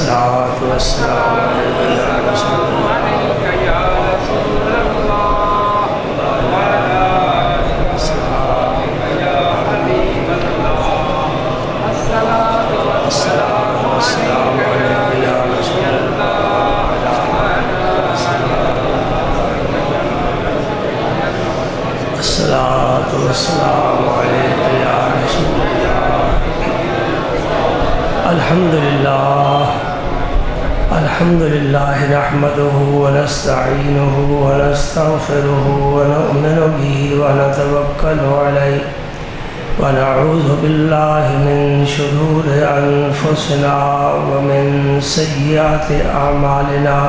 الصلاة والسلام عليك يا رسول الله الصلاة والسلام عليك يا رسول الله. الحمد لله نحمده ونستعينه ونستغفره ونؤمن به ونتوكل عليه ونعوذ بالله من شرور أنفسنا ومن سيئات أعمالنا.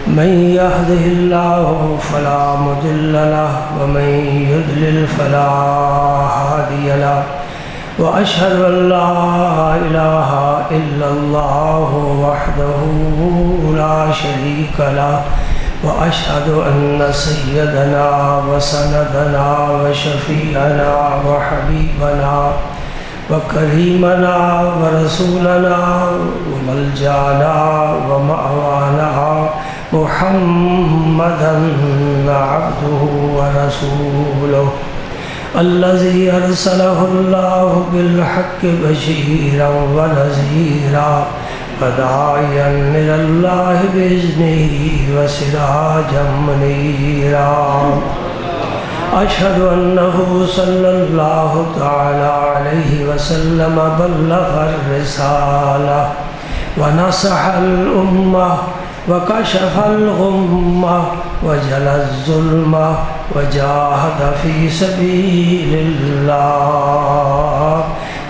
من يهده الله فلا مضل له ومن يضلل فلا هادي له وأشهد أن لا إله إلا الله وحده لا شريك له وأشهد أن سيدنا وسندنا وشفيعنا وحبيبنا وكريمنا ورسولنا وملجأنا ومأوانا محمدًا عبده ورسوله الذي أرسله الله بالحق بشيرا ونذيرا وداعيا إلى الله بإذنه وسراجا منيرا. أشهد أنه صلى الله تعالى عليه وسلم بلغ الرسالة ونصح الأمة وكشف الغمة وجلى الظلمة وجاهد في سبيل الله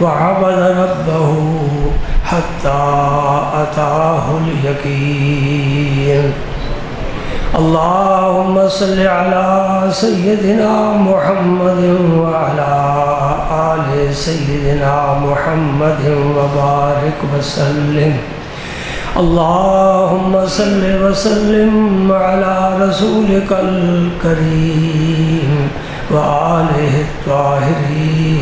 وعبد ربه حتى أتاه اليقين. اللهم صل على سيدنا محمد وعلى آل سيدنا محمد وبارك وسلم. اللهم صل وسلم على رسولك الكريم وآله الطاهرين.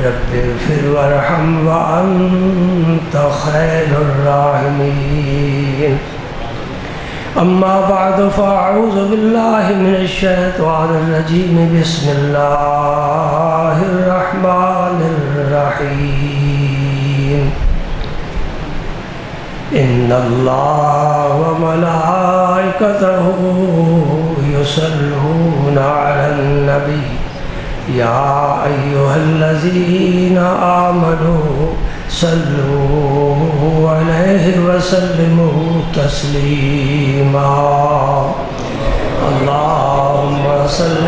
رب اغفر وارحم وأنت خير الراحمين. أما بعد فأعوذ بالله من الشيطان الرجيم. بسم الله الرحمن الرحيم. إن الله وملائكته يصلون على النبي يا أيها الذين آمنوا صلوا عليه وسلموا تسليما. اللهم صل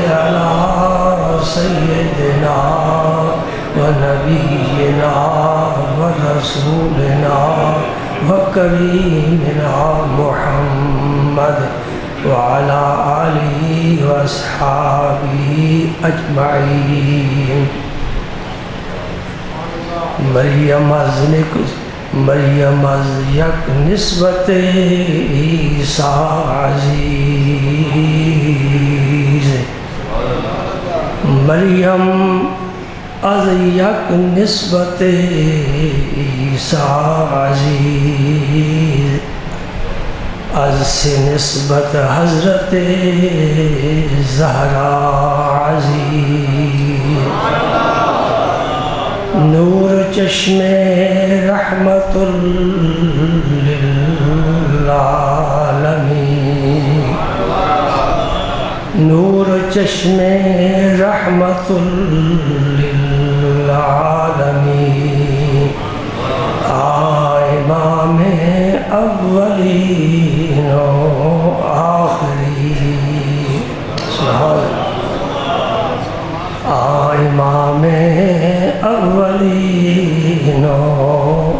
على سيدنا ونبينا ورسولنا وكريمنا محمد وعلى آله وأصحابه أجمعين. مریم از یک نسبت عیسیٰ عزیز. مریم از یک نسبت عیسیٰ عزیز. از سے نسبت حضرت زہرا عزیز. نور چشم رحمت للعالمین. نور چشم رحمت للعالمین. امام اولین و آخرین. امام اولین و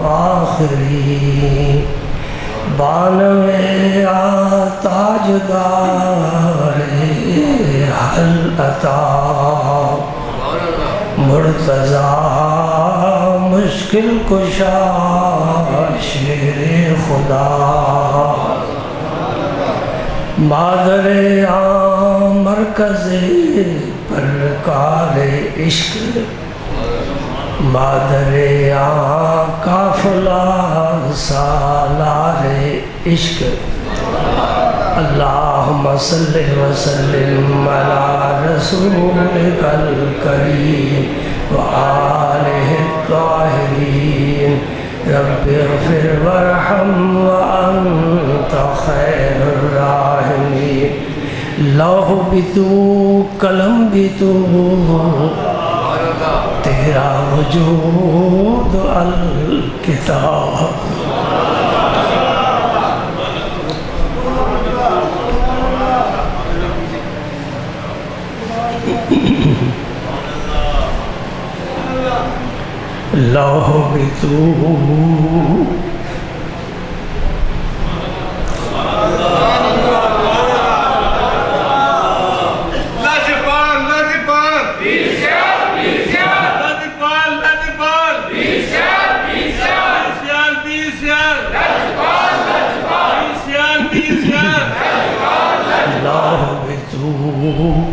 آخرین. بانوے تاجدار حل عطا. مرتضی مشکل کشا شیر خدا. مادر مرکز پرکار عشق. مادر قافلہ سالار عشق اللہم صلی وسلم علی رسولک الکریم وآلہ الطاہرین رب اغفر وارحم وانت خیر الراحمین لوح بھی تو قلم بھی تو تیرا وجود الکتاب لوح بھی تو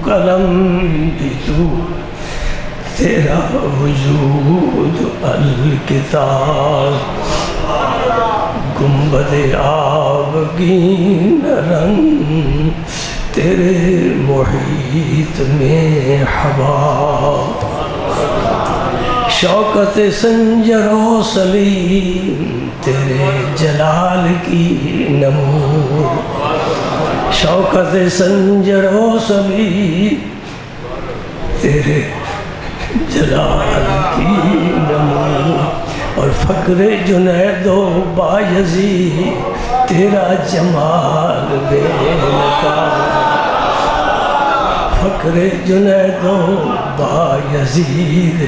قلم بھی تو تیرا وجود الکتاب گنبد آبگین رنگ تیرے محیط میں ہوا شوکت سنجر و سلیم تیرے جلال کی نمور شوکت سنجر و سلیم تیرے جلال کی نمور اور فقر جنید و بایزید تیرا جمال بے نقاب فقر جنید و بایزید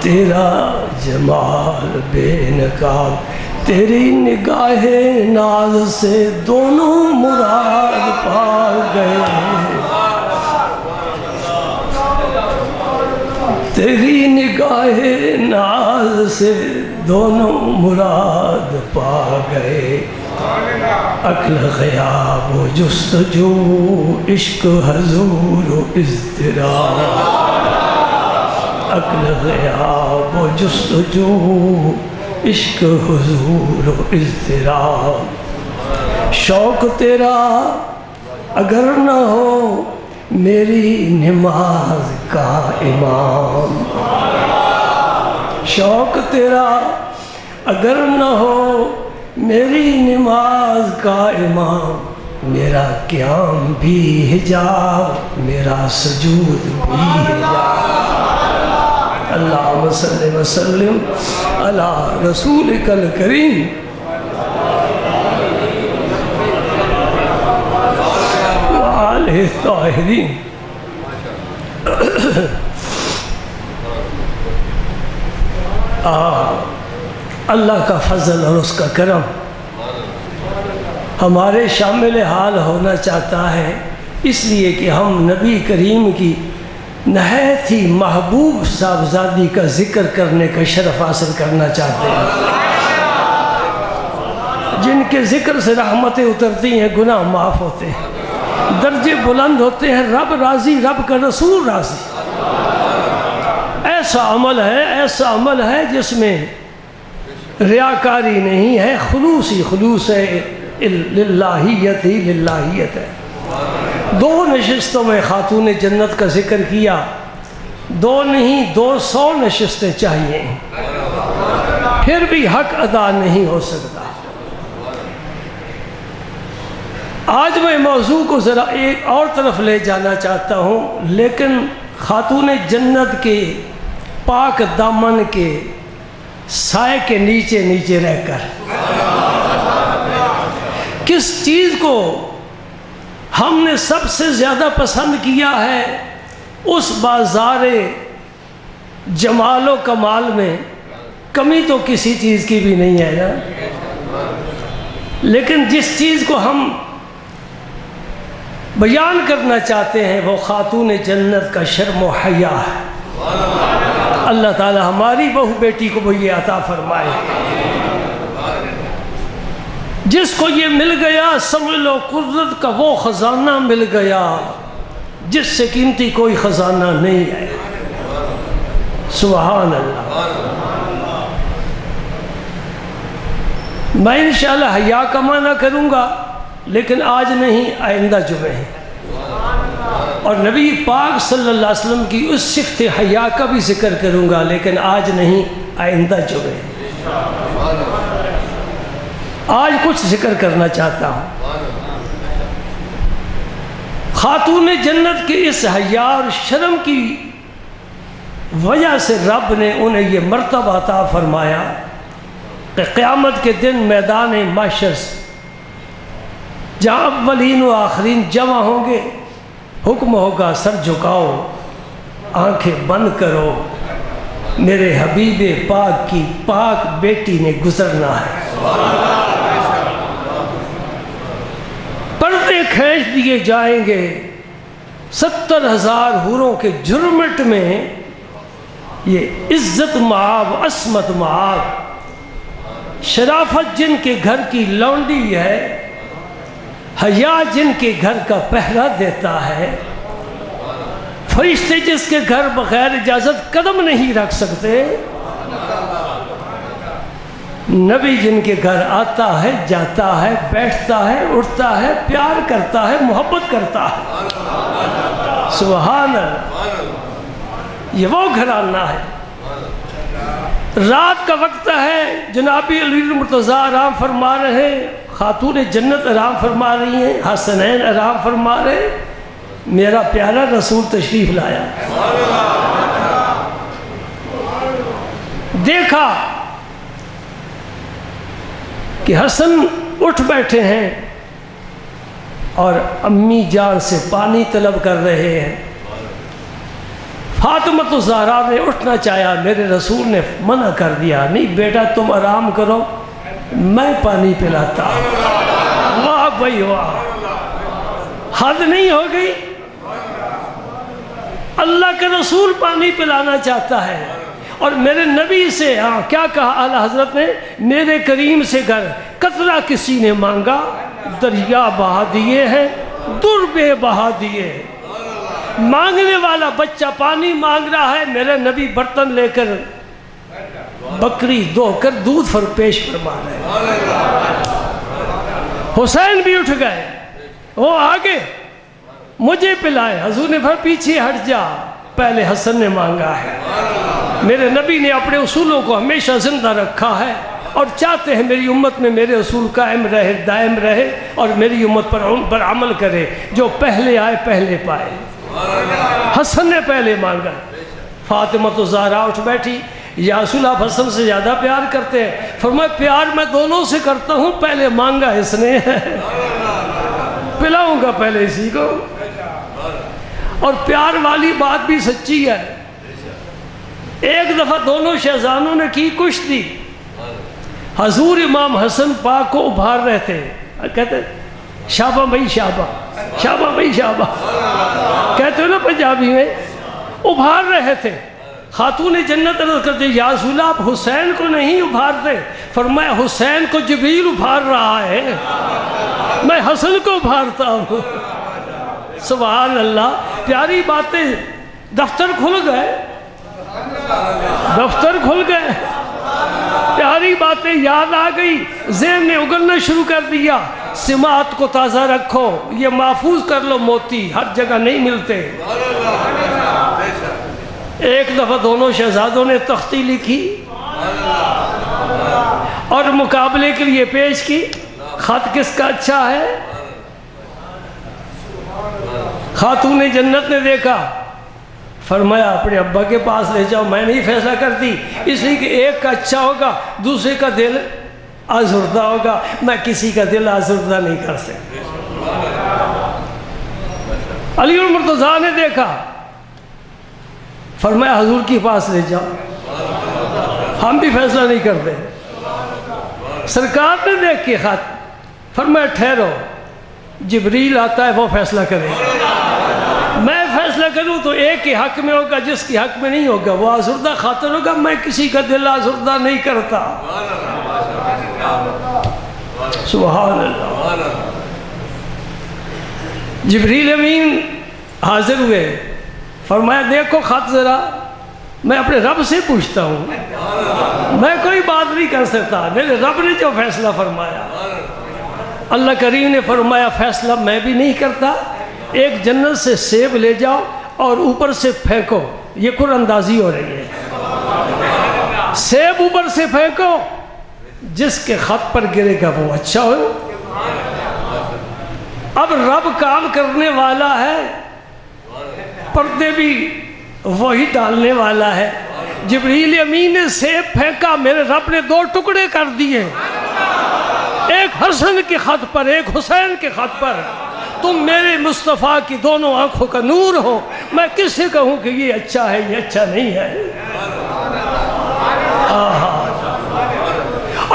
تیرا جمال بے نقاب تیری نگاہ ناز سے دونوں مراد پا گئے تیری نگاہ ناز سے دونوں مراد پا گئے عقل غیاب و جستجو عشق حضور و اضطراب عقل غیاب و جستجو عشق حضور و اضطراب شوق تیرا اگر نہ ہو میری نماز کا امام شوق تیرا اگر نہ ہو میری نماز کا امام میرا قیام بھی حجاب میرا سجود بھی حجاب اللہم صلی وسلم علی رسولک الکریم وآلہ الطاہرین اللہ کا فضل اور اس کا کرم ہمارے شامل حال ہونا چاہتا ہے اس لیے کہ ہم نبی کریم کی نہایت ہی محبوب صاحبزادی کا ذکر کرنے کا شرف حاصل کرنا چاہتے ہیں جن کے ذکر سے رحمتیں اترتی ہیں گناہ معاف ہوتے ہیں درجے بلند ہوتے ہیں رب راضی رب کا رسول راضی ایسا عمل ہے جس میں ریاکاری نہیں ہے خلوص ہے للہیت ہے دو نشستوں میں خاتون جنت کا ذکر کیا دو نہیں 200 نشستیں چاہیے پھر بھی حق ادا نہیں ہو سکتا آج میں موضوع کو ذرا ایک اور طرف لے جانا چاہتا ہوں لیکن خاتون جنت کے پاک دامن کے سائے کے نیچے رہ کر کس چیز کو ہم نے سب سے زیادہ پسند کیا ہے اس بازار جمال و کمال میں کمی تو کسی چیز کی بھی نہیں ہے نا لیکن جس چیز کو ہم بیان کرنا چاہتے ہیں وہ خاتون جنت کا شرم و حیا ہے اللہ تعالی ہماری بہو بیٹی کو وہ یہ عطا فرمائے جس کو یہ مل گیا سمجھ لو قدرت کا وہ خزانہ مل گیا جس سے قیمتی کوئی خزانہ نہیں ہے سبحان اللہ۔ میں انشاءاللہ حیا کا معنی کروں گا، لیکن آج نہیں، آئندہ جمعے ہیں، اور نبی پاک صلی اللہ علیہ وسلم کی اس صفت حیا کا بھی ذکر کروں گا، لیکن آج نہیں، آئندہ جمعے۔ آج کچھ ذکر کرنا چاہتا ہوں۔ خاتون جنت کے اس حیا اور شرم کی وجہ سے رب نے انہیں یہ مرتبہ عطا فرمایا کہ قیامت کے دن میدان محشر جہاں اولین و آخرین جمع ہوں گے، حکم ہوگا سر جھکاؤ، آنکھیں بند کرو، میرے حبیب پاک کی پاک بیٹی نے گزرنا ہے۔ پردے کھینچ دیے جائیں گے، 70,000 حوروں کے جھرمٹ میں یہ عزت معاب، عصمت معاب، شرافت جن کے گھر کی لونڈی ہے، حیا جن کے گھر کا پہرا دیتا ہے، فرشتے جس کے گھر بغیر اجازت قدم نہیں رکھ سکتے، نبی جن کے گھر آتا ہے، جاتا ہے، بیٹھتا ہے، اٹھتا ہے، پیار کرتا ہے، محبت کرتا ہے۔ سبحان اللہ، یہ وہ گھرانہ ہے۔ رات کا وقت ہے، جناب علی المرتضیٰ آرام فرما رہے ہیں، خاتون جنت آرام فرما رہی ہیں، حسنین آرام فرما رہے، میرا پیارا رسول تشریف لایا۔ دیکھا کہ حسن اٹھ بیٹھے ہیں اور امی جان سے پانی طلب کر رہے ہیں۔ فاطمہ الزہرا نے اٹھنا چاہا، میرے رسول نے منع کر دیا، نہیں بیٹا تم آرام کرو، میں پانی پلاتا ہوں۔ واہ بھائی واہ، حد نہیں ہو گئی؟ اللہ کے رسول پانی پلانا چاہتا ہے، اور میرے نبی سے کیا کہا اعلیٰ حضرت نے؟ میرے کریم سے گر قطرہ کسی نے مانگا، دریا بہا دیے ہیں، در بے بہا دیے ہیں۔ مانگنے والا بچہ پانی مانگ رہا ہے، میرے نبی برتن لے کر بکری دو کر دودھ پیش فرما رہے ہیں۔ حسین بھی اٹھ گئے، وہ آگے مجھے پلائے، حضور نے پھر پیچھے ہٹ جا، پہلے حسن نے مانگا ہے۔ میرے نبی نے اپنے اصولوں کو ہمیشہ زندہ رکھا ہے، اور چاہتے ہیں میری امت میں میرے اصول قائم رہے، دائم رہے، اور میری امت پر عمل کرے، جو پہلے آئے پہلے پائے۔ حسن نے پہلے مانگا۔ فاطمہ الزہرا اٹھ بیٹھی، یا رسول اللہ حسن سے زیادہ پیار کرتے ہیں؟ فرمایا پیار میں دونوں سے کرتا ہوں، پہلے مانگا اس نے، پلاؤں گا پہلے اسی کو۔ اور پیار والی بات بھی سچی ہے۔ ایک دفعہ دونوں شہزادوں نے کی کشتی، حضور امام حسن پاک کو ابھار رہے تھے، کہتے شابہ بھائی شابہ، شابہ بھائی شابہ، کہتے ہو نا پنجابی میں، ابھار رہے تھے۔ خاتون جنت عرض کرتے یا رسول اللہ آپ حسین کو نہیں ابھارتے؟ فرمایا حسین کو جبریل ابھار رہا ہے، میں حسن کو ابھارتا ہوں۔ سبحان اللہ، پیاری باتیں، دفتر کھل گئے، دفتر کھل گئے، پیاری باتیں یاد آ گئی، ذہن نے اگلنا شروع کر دیا۔ سماعت کو تازہ رکھو، یہ محفوظ کر لو، موتی ہر جگہ نہیں ملتے۔ ایک دفعہ دونوں شہزادوں نے تختی لکھی اور مقابلے کے لیے پیش کی، خط کس کا اچھا ہے؟ خاتون جنت نے دیکھا، فرمایا اپنے ابا کے پاس لے جاؤ، میں نہیں فیصلہ کرتی، اس لیے کہ ایک کا اچھا ہوگا، دوسرے کا دل آزردہ ہوگا، میں کسی کا دل آزردہ نہیں کر سکتی۔ علی المرتضیٰ نے دیکھا، فرمایا حضور کے پاس لے جاؤ، ہم بھی فیصلہ نہیں کرتے۔ سرکار نے دیکھ کے خط، فرمایا ٹھہرو، جبریل آتا ہے وہ فیصلہ کرے، میں فیصلہ کروں تو ایک کے حق میں ہوگا، جس کے حق میں نہیں ہوگا وہ آزردہ خاطر ہوگا، میں کسی کا دل آزردہ نہیں کرتا۔ سبحان اللہ۔ جبریل امین حاضر ہوئے، فرمایا دیکھو خط ذرا، میں اپنے رب سے پوچھتا ہوں، میں کوئی بات نہیں کر سکتا، میرے رب نے جو فیصلہ فرمایا۔ اللہ کریم نے فرمایا فیصلہ میں بھی نہیں کرتا، ایک جنت سے سیب لے جاؤ اور اوپر سے پھینکو، یہ قرآن اندازی ہو رہی ہے، سیب اوپر سے پھینکو، جس کے خط پر گرے گا وہ اچھا ہو۔ اب رب کام کرنے والا ہے، پردے بھی وہی ڈالنے والا ہے۔ جبریل امین نے سیب پھینکا، میرے رب نے 2 ٹکڑے کر دیے، ایک حسن کے خط پر، ایک حسین کے خط پر۔ تم میرے مصطفیٰ کی دونوں آنکھوں کا نور ہو، میں کس سے کہوں کہ یہ اچھا ہے یہ اچھا نہیں ہے؟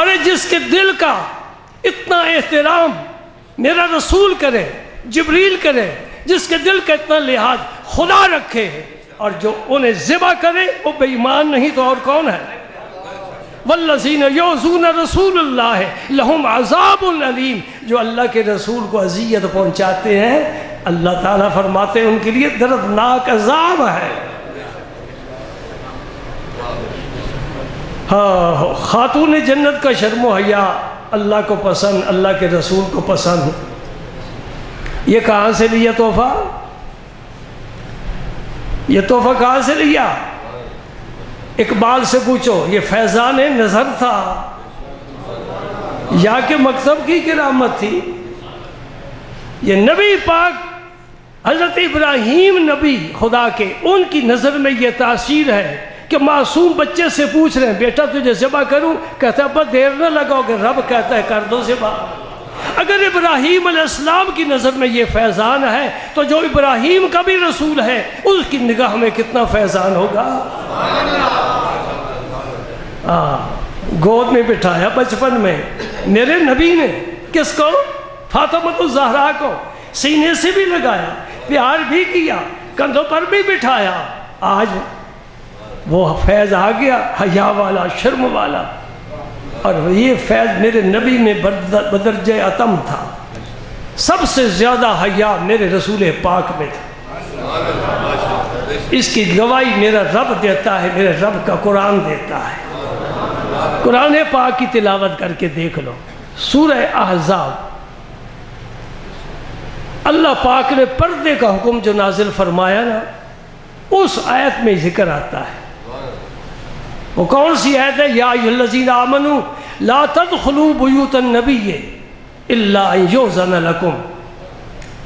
ارے جس کے دل کا اتنا احترام میرا رسول کرے، جبریل کرے، جس کے دل کا اتنا لحاظ خدا رکھے، اور جو انہیں ذبح کرے وہ بے ایمان نہیں تو اور کون ہے؟ والذین یؤذون رسول اللہ لہم عذاب علیم، جو اللہ کے رسول کو اذیت پہنچاتے ہیں، اللہ تعالیٰ فرماتے ہیں ان کے لیے دردناک عذاب ہے۔ ہاں، خاتون جنت کا شرم و حیا اللہ کو پسند، اللہ کے رسول کو پسند۔ یہ کہاں سے لیا تحفہ؟ یہ تحفہ کہاں سے لیا؟ اقبال سے پوچھو، یہ فیضان نظر تھا یا کہ مکتب کی کرامت تھی؟ یہ نبی پاک حضرت ابراہیم نبی خدا کے، ان کی نظر میں یہ تاثیر ہے کہ معصوم بچے سے پوچھ رہے ہیں بیٹا تجھے ذبح کروں؟ کہتا ہے بس دیر نہ لگاؤ گے، رب کہتا ہے کر دو ذبح۔ اگر ابراہیم علیہ السلام کی نظر میں یہ فیضان ہے تو جو ابراہیم کا بھی رسول ہے اس کی نگاہ میں کتنا فیضان ہوگا۔ گود میں بٹھایا بچپن میں میرے نبی نے، کس کو؟ فاطمہ الزہرا کو، سینے سے بھی لگایا، پیار بھی کیا، کندھوں پر بھی بٹھایا۔ آج وہ فیض آ گیا، حیا والا، شرم والا، اور یہ فیض میرے نبی میں بدرجہ اتم تھا۔ سب سے زیادہ حیا میرے رسول پاک میں تھا۔ اس کی گواہی میرا رب دیتا ہے، میرے رب کا قرآن دیتا ہے۔ قرآن پاک کی تلاوت کر کے دیکھ لو، سورہ احزاب، اللہ پاک نے پردے کا حکم جو نازل فرمایا نا، اس آیت میں ذکر آتا ہے۔ وہ کون سی آیت ہے؟ یا ایھا الذین آمنوا لا تدخلوا بیوت النبی الا ان یؤذن لکم،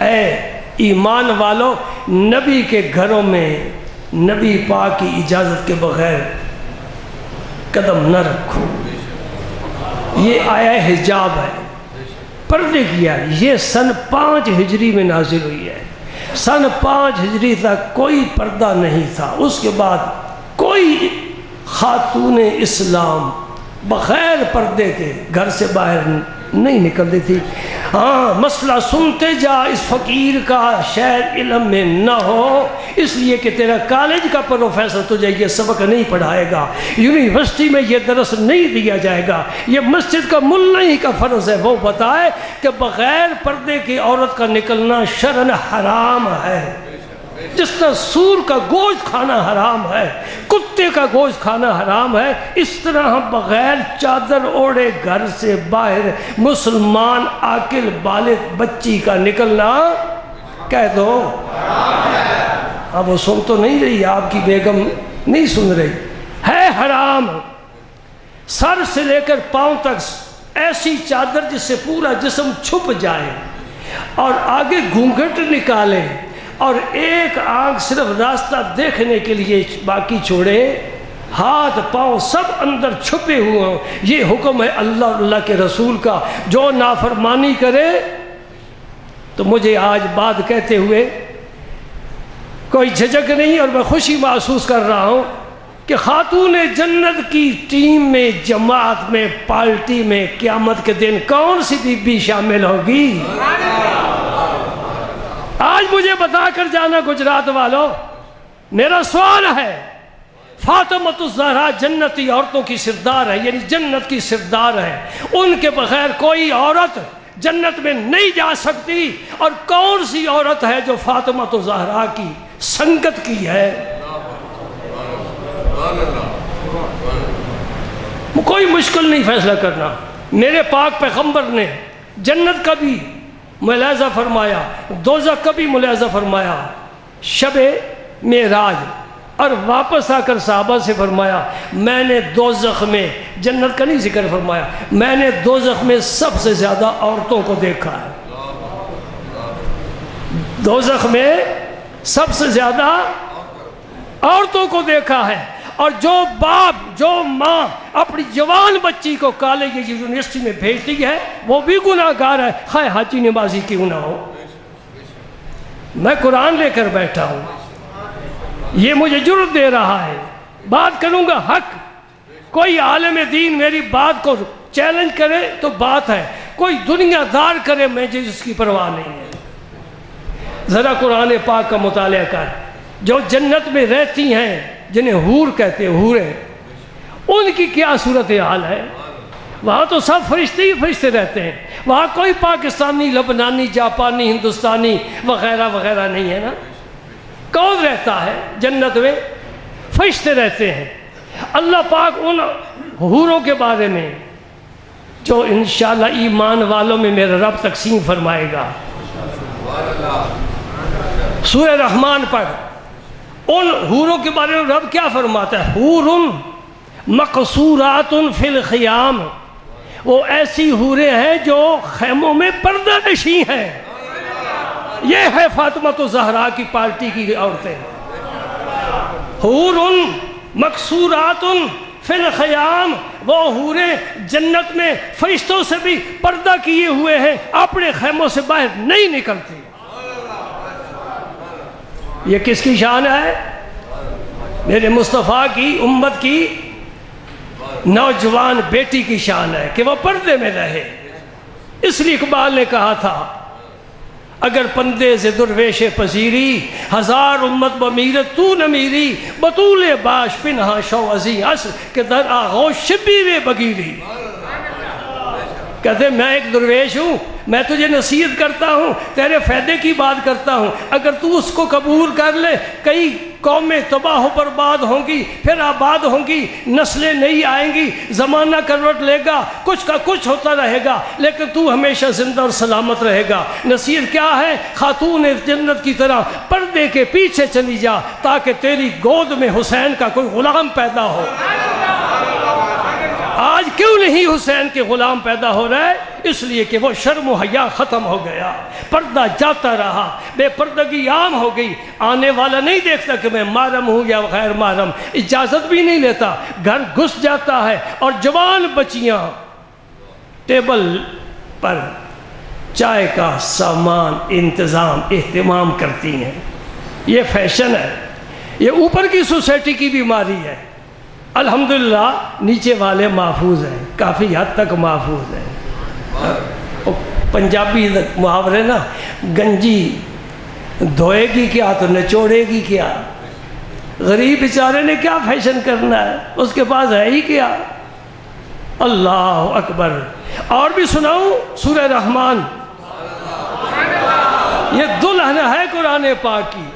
اے ایمان والو نبی کے گھروں میں نبی پاک کی اجازت کے بغیر قدم نہ رکھو۔ یہ آیا حجاب ہے، پردے کیا۔ یہ سن 5 ہجری میں نازل ہوئی ہے۔ سن 5 ہجری تک کوئی پردہ نہیں تھا، اس کے بعد کوئی خاتون اسلام بغیر پردے کے گھر سے باہر نہیں نکلتی تھی۔ ہاں، مسئلہ سنتے جا اس فقیر کا شاید علم میں نہ ہو، اس لیے کہ تیرا کالج کا پروفیسر تجھے یہ سبق نہیں پڑھائے گا، یونیورسٹی میں یہ درس نہیں دیا جائے گا، یہ مسجد کا ملا ہی کا فرض ہے وہ بتائے کہ بغیر پردے کی عورت کا نکلنا شرعاً حرام ہے۔ جس طرح سور کا گوشت کھانا حرام ہے، کتے کا گوشت کھانا حرام ہے، اس طرح ہم بغیر چادر اوڑھے گھر سے باہر مسلمان عاقل بالغ بچی کا نکلنا کہہ دو اب وہ سن تو نہیں رہی، آپ کی بیگم نہیں سن رہی، ہے حرام۔ سر سے لے کر پاؤں تک ایسی چادر جس سے پورا جسم چھپ جائے اور آگے گھونگھٹ نکالے اور ایک آنکھ صرف راستہ دیکھنے کے لیے باقی چھوڑے، ہاتھ پاؤں سب اندر چھپے ہوئے ہوں، یہ حکم ہے اللہ اور اللہ کے رسول کا۔ جو نافرمانی کرے تو مجھے آج بات کہتے ہوئے کوئی جھجک نہیں، اور میں خوشی محسوس کر رہا ہوں کہ خاتون جنت کی ٹیم میں، جماعت میں، پارٹی میں قیامت کے دن کون سی بی بی شامل ہوگی؟ آج مجھے بتا کر جانا گجرات والوں، میرا سوال ہے، فاطمہ الزہرا جنتی عورتوں کی سردار ہے، یعنی جنت کی سردار ہے، ان کے بغیر کوئی عورت جنت میں نہیں جا سکتی، اور کون سی عورت ہے جو فاطمہ الزہرا کی سنگت کی ہے؟ کوئی مشکل نہیں فیصلہ کرنا. میرے پاک پیغمبر نے جنت کا بھی ملاحظہ فرمایا, دوزخ کا بھی ملاحظہ فرمایا شب معراج, اور واپس آ کر صحابہ سے فرمایا میں نے دوزخ میں, جنت کا نہیں ذکر فرمایا, میں نے دوزخ میں سب سے زیادہ عورتوں کو دیکھا ہے. دوزخ میں سب سے زیادہ عورتوں کو دیکھا ہے. اور جو باپ جو ماں اپنی جوان بچی کو کالج کی یونیورسٹی میں بھیجتی ہے وہ بھی گناہ گار ہے, خواہ حاجی نمازی کیوں نہ ہو. میں قرآن لے کر بیٹھا ہوں, یہ مجھے جرأت دے رہا ہے, بات کروں گا حق. کوئی عالم دین میری بات کو چیلنج کرے تو بات ہے, کوئی دنیا دار کرے مجھے اس کی پرواہ نہیں ہے. ذرا قرآن پاک کا مطالعہ کر. جو جنت میں رہتی ہیں جنہیں حور کہتے ہیں, حوریں, ان کی کیا صورتحال ہے. وہاں تو سب فرشتے ہی فرشتے رہتے ہیں, وہاں کوئی پاکستانی, لبنانی, جاپانی, ہندوستانی وغیرہ وغیرہ نہیں ہے نا. کون رہتا ہے جنت میں؟ فرشتے رہتے ہیں. اللہ پاک ان حوروں کے بارے میں جو انشاءاللہ ایمان والوں میں میرا رب تقسیم فرمائے گا, سورہ رحمان پر ان حوروں کے بارے میں رب کیا فرماتا ہے؟ حور مقصورات فی الخیام, وہ ایسی حوریں ہیں جو خیموں میں پردہ نشیں ہیں. یہ ہے فاطمہ زہرا کی پارٹی کی عورتیں. حور مقصورات فی الخیام, وہ حوریں جنت میں فرشتوں سے بھی پردہ کیے ہوئے ہیں, اپنے خیموں سے باہر نہیں نکلتی. یہ کس کی شان ہے؟ میرے مصطفیٰ کی امت کی نوجوان بیٹی کی شان ہے کہ وہ پردے میں رہے. اس لیے اقبال نے کہا تھا اگر پندے سے درویش پذیری, ہزار امت بمیرت تو نہ میری, بطول باش پنہا شو ازی عصر کہ در آغوش شبیر بگیری. کہتے میں ایک درویش ہوں, میں تجھے نصیحت کرتا ہوں, تیرے فائدے کی بات کرتا ہوں, اگر تو اس کو قبول کر لے کئی قومیں تباہ و برباد ہوں گی, پھر آباد ہوں گی, نسلیں نہیں آئیں گی, زمانہ کروٹ لے گا, کچھ کا کچھ ہوتا رہے گا, لیکن تو ہمیشہ زندہ اور سلامت رہے گا. نصیحت کیا ہے؟ خاتون جنت کی طرح پردے کے پیچھے چلی جا تاکہ تیری گود میں حسین کا کوئی غلام پیدا ہو. آج کیوں نہیں حسین کے غلام پیدا ہو رہے؟ اس لیے کہ وہ شرم و حیا ختم ہو گیا, پردہ جاتا رہا, بے پردگی عام ہو گئی. آنے والا نہیں دیکھتا کہ میں محرم ہوں یا غیر محرم, اجازت بھی نہیں لیتا, گھر گھس جاتا ہے. اور جوان بچیاں ٹیبل پر چائے کا سامان انتظام اہتمام کرتی ہیں. یہ فیشن ہے, یہ اوپر کی سوسائٹی کی بیماری ہے. الحمدللہ نیچے والے محفوظ ہیں, کافی حد تک محفوظ ہیں. پنجابی محاورے نا, گنجی دھوئے گی کیا تو نچوڑے گی کیا. غریب بیچارے نے کیا فیشن کرنا ہے, اس کے پاس ہے ہی کیا. اللہ اکبر. اور بھی سناؤں سورہ رحمان, یہ دلہن ہے قرآن پاک کی.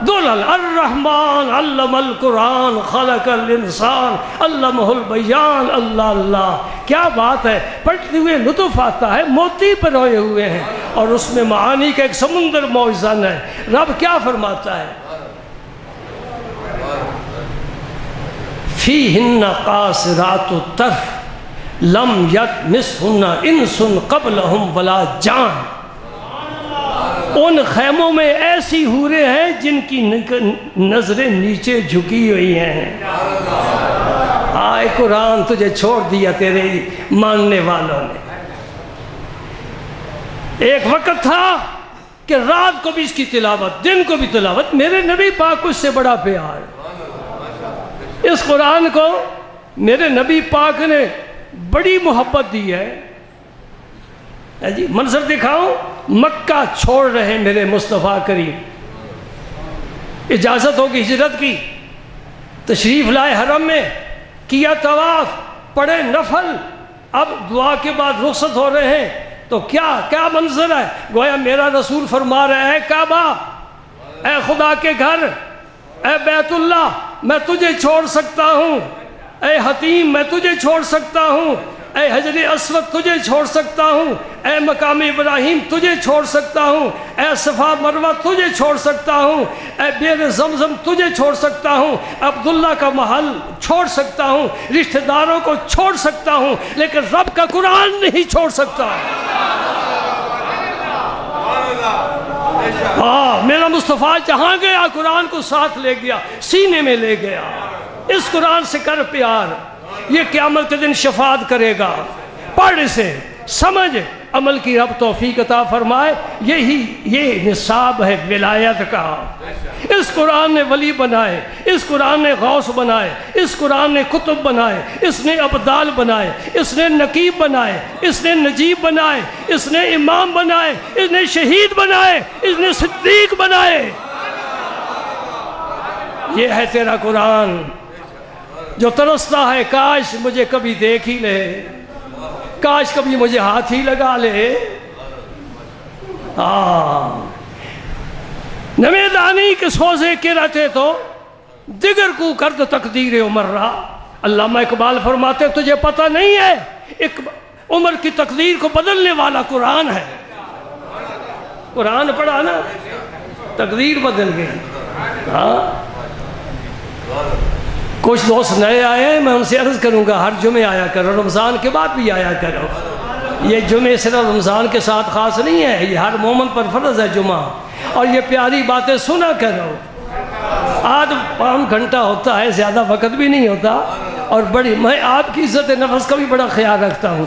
دلہن الرحمن علم القرآن خلق الانسان علمہ البیان. اللہ اللہ, کیا بات ہے. پڑھتے ہوئے لطف آتا ہے, موتی پروئے ہوئے ہیں, اور اس میں معانی کا ایک سمندر موزن ہے. رب کیا فرماتا ہے؟ فیہن قاصرات الطرف لم یطمثہن انس قبلہم ولا جان. ان خیموں میں ایسی حوریں ہیں جن کی نظریں نیچے جھکی ہوئی ہیں. آئے قرآن تجھے چھوڑ دیا تیرے ماننے والوں نے. ایک وقت تھا کہ رات کو بھی اس کی تلاوت, دن کو بھی تلاوت. میرے نبی پاک کو اس سے بڑا پیار. اس قرآن کو میرے نبی پاک نے بڑی محبت دی ہے. جی منظر دکھاؤں, مکہ چھوڑ رہے میرے مصطفیٰ کریم, اجازت ہوگی ہجرت کی, تشریف لائے حرم میں, کیا طواف, پڑھے نفل, اب دعا کے بعد رخصت ہو رہے ہیں. تو کیا منظر ہے؟ گویا میرا رسول فرما رہا ہے کعبہ, اے خدا کے گھر, اے بیت اللہ, میں تجھے چھوڑ سکتا ہوں, اے حتیم میں تجھے چھوڑ سکتا ہوں، اے حجر اسود تجھے چھوڑ سکتا ہوں، اے مقام ابراہیم تجھے چھوڑ سکتا ہوں، اے صفا مروہ تجھے چھوڑ سکتا ہوں، اے بیر زمزم تجھے چھوڑ سکتا ہوں، عبداللہ کا محل چھوڑ سکتا ہوں، رشتہ داروں کو چھوڑ سکتا ہوں، لیکن رب کا قرآن نہیں چھوڑ سکتا۔ ہاں، میرا مصطفیٰ جہاں گیا قرآن کو ساتھ لے گیا، سینے میں لے گیا۔ اس قرآن سے کر پیار، یہ قیامت کے دن شفاعت کرے گا۔ پڑھ اسے، سمجھ، عمل کی رب توفیق عطا فرمائے۔ یہ نصاب ہے ولایت کا۔ اس قرآن نے ولی بنائے، اس قرآن نے غوث بنائے، اس قرآن نے کتب بنائے، اس نے ابدال بنائے، اس نے نقیب بنائے، اس نے نجیب بنائے، اس نے امام بنائے، اس نے شہید بنائے، اس نے صدیق بنائے۔ یہ ہے تیرا قرآن جو ترستا ہے کاش مجھے کبھی دیکھ ہی لے، کاش کبھی مجھے ہاتھ ہی لگا لے۔ نمیدانی کے سوزے کے رہتے تو دیگر کو کرد تقدیر عمر رہا۔ علامہ اقبال فرماتے تجھے پتہ نہیں ہے عمر کی تقدیر کو بدلنے والا قرآن ہے۔ قرآن پڑھا نا، تقدیر بدل گئی۔ کچھ دوست نئے آئے ہیں، میں ان سے عرض کروں گا ہر جمعے آیا کرو، رمضان کے بعد بھی آیا کرو۔ یہ جمعے صرف رمضان کے ساتھ خاص نہیں ہے، یہ ہر مومن پر فرض ہے جمعہ، اور یہ پیاری باتیں سنا کرو۔ آدھ 5 گھنٹہ ہوتا ہے، زیادہ وقت بھی نہیں ہوتا، اور میں آپ کی عزت نفس کا بھی بڑا خیال رکھتا ہوں۔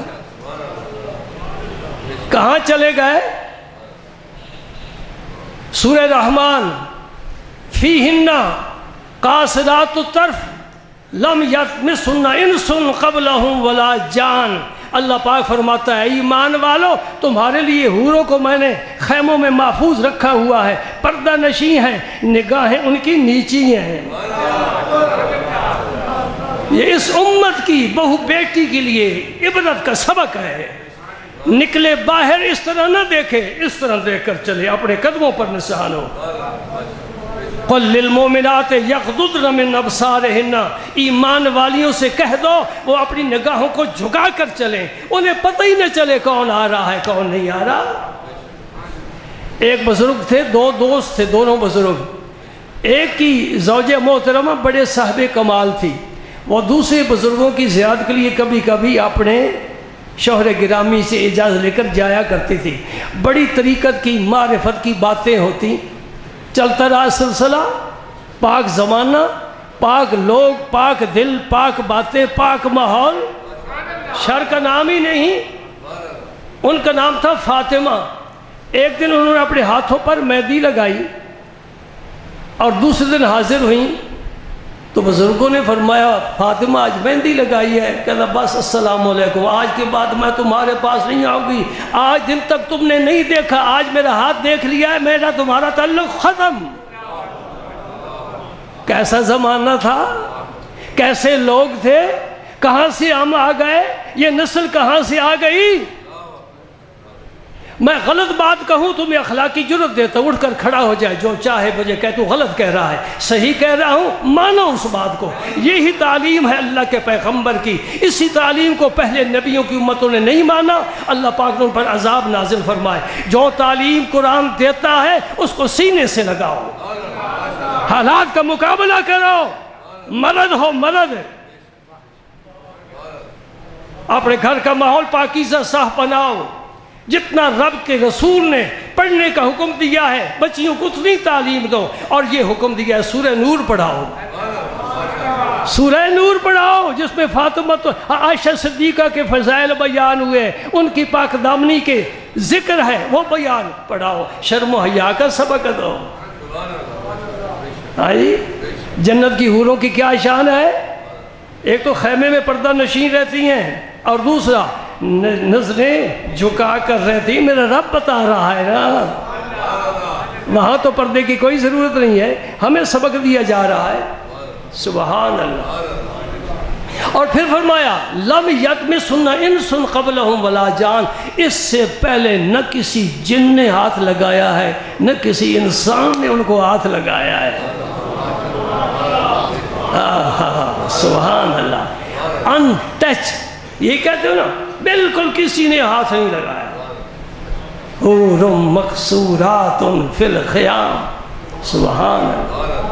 کہاں چلے گئے؟ سورہ رحمان، فیہن قاصرات الطرف لم یطمثہن انس قبلہم ولا جان۔ اللہ پاک فرماتا ہے ایمان والو تمہارے لیے حوروں کو میں نے خیموں میں محفوظ رکھا ہوا ہے، پردہ نشیں ہیں، نگاہیں ان کی نیچی ہیں۔ یہ اس امت کی بہو بیٹی کے لیے عبرت کا سبق ہے۔ نکلے باہر اس طرح نہ دیکھے، اس طرح دیکھ کر چلے، اپنے قدموں پر نشان ہو۔ قل للمؤمنات یغضضن من ابصارہن، ایمان والیوں سے کہہ دو وہ اپنی نگاہوں کو جھکا کر چلیں، انہیں پتہ ہی نہ چلے کون آ رہا ہے کون نہیں آ رہا۔ ایک بزرگ تھے، 2 دوست تھے، دونوں بزرگ۔ ایک کی زوجہ محترمہ بڑے صاحب کمال تھی، وہ دوسرے بزرگوں کی زیارت کے لیے کبھی کبھی اپنے شوہر گرامی سے اجازت لے کر جایا کرتی تھی۔ بڑی طریقت کی معرفت کی باتیں ہوتی، چلتا رہا سلسلہ، پاک زمانہ، پاک لوگ، پاک دل، پاک باتیں، پاک ماحول۔ شر کا نام ہی نہیں، ان کا نام تھا فاطمہ۔ ایک دن انہوں نے اپنے ہاتھوں پر مہندی لگائی اور دوسرے دن حاضر ہوئیں تو بزرگوں نے فرمایا فاطمہ آج مہندی لگائی ہے، کہنا بس السلام علیکم، آج کے بعد میں تمہارے پاس نہیں آؤں گی، آج دن تک تم نے نہیں دیکھا، آج میرا ہاتھ دیکھ لیا ہے، میرا تمہارا تعلق ختم۔ کیسا زمانہ تھا، کیسے لوگ تھے، کہاں سے ہم آ گئے، یہ نسل کہاں سے آ گئی۔ میں غلط بات کہوں تو میں اخلاقی جرت دیتا ہوں، اٹھ کر کھڑا ہو جائے، جو چاہے مجھے کہہ تو غلط کہہ رہا ہے، صحیح کہہ رہا ہوں، مانو اس بات کو۔ یہی تعلیم ہے اللہ کے پیغمبر کی، اسی تعلیم کو پہلے نبیوں کی امتوں نے نہیں مانا، اللہ پاک نے ان پر عذاب نازل فرمائے۔ جو تعلیم قرآن دیتا ہے اس کو سینے سے لگاؤ، حالات کا مقابلہ کرو، مرد ہو مرد، اپنے گھر کا ماحول پاکیزہ صاف بناؤ۔ جتنا رب کے رسول نے پڑھنے کا حکم دیا ہے بچیوں کو اتنی تعلیم دو، اور یہ حکم دیا ہے سورہ نور پڑھاؤ، سورہ نور پڑھاؤ جس میں فاطمہ عائشہ صدیقہ کے فضائل بیان ہوئے، ان کی پاک دامنی کے ذکر ہے، وہ بیان پڑھاؤ، شرم و حیا کا سبق دو۔ جنت کی حوروں کی کیا شان ہے، ایک تو خیمے میں پردہ نشین رہتی ہیں، اور دوسرا نظریں جھکا کر رہتی، میرا رب بتا رہا ہے نا، وہاں تو پردے کی کوئی ضرورت نہیں ہے، ہمیں سبق دیا جا رہا ہے۔ سبحان اللہ۔ اور پھر فرمایا لم یطمثہن انس قبلہم ولا جان، اس سے پہلے نہ کسی جن نے ہاتھ لگایا ہے نہ کسی انسان نے ان کو ہاتھ لگایا ہے۔ سبحان اللہ۔ انٹچ، یہ کہتے ہو نا، بالکل کسی نے ہاتھ نہیں لگایا. حور مقصورات فی الخیام. سبحان اللہ،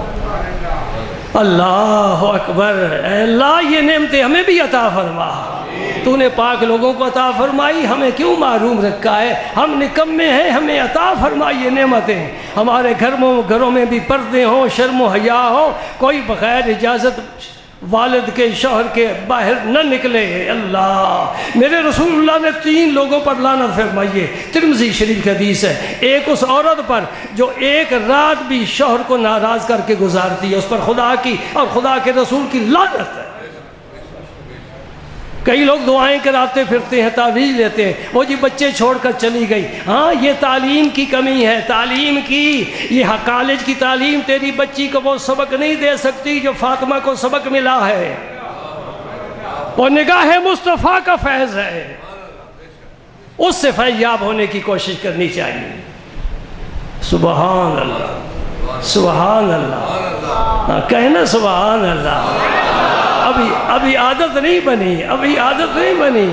اللہ اکبر. اے اللہ یہ نعمتیں ہمیں بھی عطا فرما. تو نے پاک لوگوں کو عطا فرمائی، ہمیں کیوں محروم رکھا ہے؟ ہم نکمے ہیں، ہمیں عطا فرمائی یہ نعمتیں. ہمارے گھروں میں بھی پردے ہوں، شرم و حیا ہو، کوئی بغیر اجازت والد کے شوہر کے باہر نہ نکلے. اللہ، میرے رسول اللہ نے 3 لوگوں پر لعنت فرمائی ہے. ترمذی شریف کی حدیث ہے. ایک اس عورت پر جو ایک رات بھی شوہر کو ناراض کر کے گزارتی ہے، اس پر خدا کی اور خدا کے رسول کی لعنت ہے. کئی لوگ دعائیں کراتے پھرتے ہیں، تعویذ لیتے ہیں، وہ جی بچے چھوڑ کر چلی گئی. ہاں، یہ تعلیم کی کمی ہے، تعلیم کی. یہ کالج کی تعلیم تیری بچی کو وہ سبق نہیں دے سکتی جو فاطمہ کو سبق ملا ہے. وہ نگاہ مصطفیٰ کا فیض ہے، اس سے فیضیاب ہونے کی کوشش کرنی چاہیے. سبحان اللہ، سبحان اللہ. کہنا سبحان اللہ. ابھی عادت نہیں بنی، ابھی عادت نہیں بنی.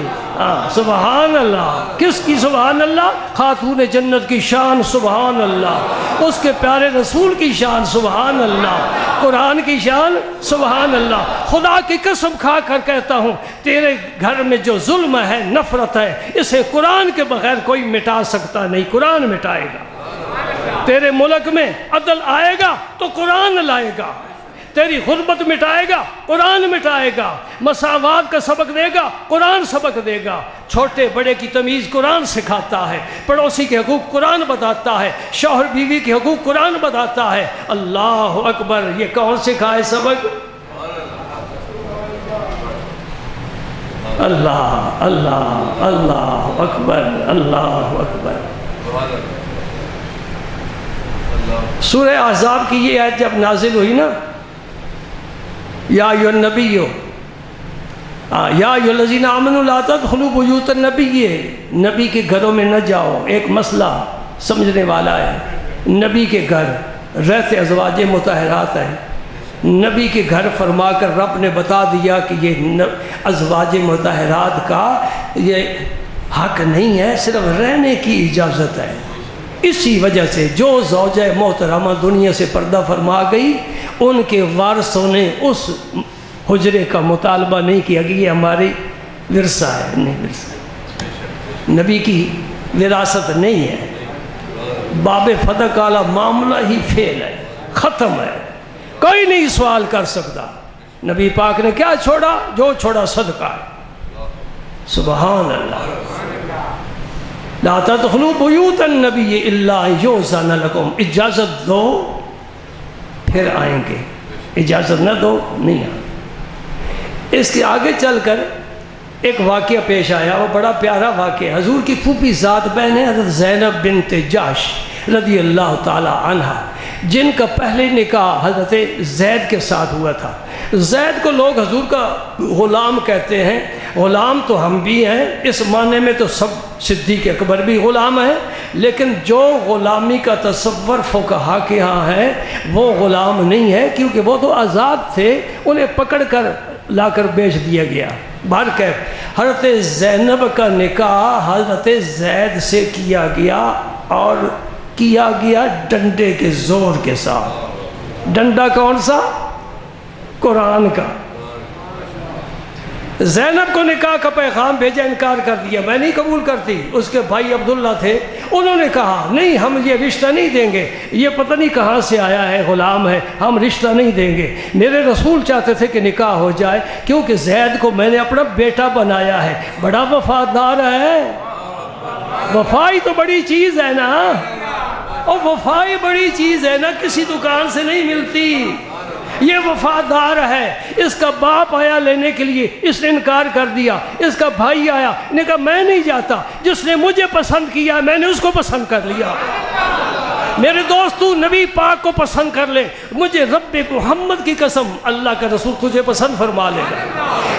سبحان اللہ. کس کی سبحان اللہ؟ خاتون جنت کی شان سبحان اللہ، اس کے پیارے رسول کی شان سبحان اللہ، قرآن کی شان سبحان اللہ. خدا کی قسم کھا کر کہتا ہوں، تیرے گھر میں جو ظلم ہے، نفرت ہے، اسے قرآن کے بغیر کوئی مٹا سکتا نہیں. قرآن مٹائے گا. تیرے ملک میں عدل آئے گا تو قرآن لائے گا. تیری غربت مٹائے گا، قرآن مٹائے گا. مساوات کا سبق دے گا، قرآن سبق دے گا. چھوٹے بڑے کی تمیز قرآن سکھاتا ہے. پڑوسی کے حقوق قرآن بتاتا ہے. شوہر بیوی کے حقوق قرآن بتاتا ہے. اللہ اکبر. یہ کون سکھائے سبق؟ اللہ اللہ اللہ اکبر، اللہ اکبر. سورہ احزاب کی یہ آیت جب نازل ہوئی نا، یا ایھا النبی یا ایھا الذین آمنوا لا تدخلوا بیوت النبی، نبی کے گھروں میں نہ جاؤ. ایک مسئلہ سمجھنے والا ہے. نبی کے گھر رہتے ازواج مطہرات ہیں. نبی کے گھر فرما کر رب نے بتا دیا کہ یہ ازواج مطہرات کا یہ حق نہیں ہے، صرف رہنے کی اجازت ہے. اسی وجہ سے جو زوجہ محترمہ دنیا سے پردہ فرما گئی، ان کے وارثوں نے اس حجرے کا مطالبہ نہیں کیا کہ یہ ہماری ورثہ ہے. نہیں، ورثہ نبی کی وراثت نہیں ہے. باب فتح والا معاملہ ہی فیل ہے، ختم ہے. کوئی نہیں سوال کر سکتا. نبی پاک نے کیا چھوڑا؟ جو چھوڑا صدقہ ہے. سبحان اللہ. لا تدخلوا بیوت النبی الا یؤذن لکم. اجازت دو پھر آئیں گے، اجازت نہ دو نہیں آئیں. اس کے آگے چل کر ایک واقعہ پیش آیا، وہ بڑا پیارا واقعہ. حضور کی پھوپھی ذات بہن ہے حضرت زینب بنت جحش رضی اللہ تعالی عنہا، جن کا پہلے نکاح حضرت زید کے ساتھ ہوا تھا. زید کو لوگ حضور کا غلام کہتے ہیں. غلام تو ہم بھی ہیں، اس معنی میں تو سب صدیق اکبر بھی غلام ہیں، لیکن جو غلامی کا تصور فقہا کے ہاں ہے وہ غلام نہیں ہے، کیونکہ وہ تو آزاد تھے، انہیں پکڑ کر لا کر بیچ دیا گیا. بہرکیف حضرت زینب کا نکاح حضرت زید سے کیا گیا، اور کیا گیا ڈنڈے کے زور کے ساتھ. ڈنڈا کون سا؟ قرآن کا. زینب کو نکاح کا پیغام بھیجا، انکار کر دیا، میں نہیں قبول کرتی. اس کے بھائی عبداللہ تھے، انہوں نے کہا نہیں، ہم یہ رشتہ نہیں دیں گے، یہ پتہ نہیں کہاں سے آیا ہے، غلام ہے، ہم رشتہ نہیں دیں گے. میرے رسول چاہتے تھے کہ نکاح ہو جائے، کیونکہ زید کو میں نے اپنا بیٹا بنایا ہے، بڑا وفادار ہے. وفائی تو بڑی چیز ہے نا، اور وفائی بڑی چیز ہے نا، کسی دکان سے نہیں ملتی. یہ وفادار ہے. اس کا باپ آیا لینے کے لیے، اس نے انکار کر دیا. اس کا بھائی آیا، نے کہا میں نہیں جاتا، جس نے مجھے پسند کیا میں نے اس کو پسند کر لیا. میرے دوست تو نبی پاک کو پسند کر لے، مجھے رب محمد کی قسم اللہ کا رسول تجھے پسند فرما لے گا۔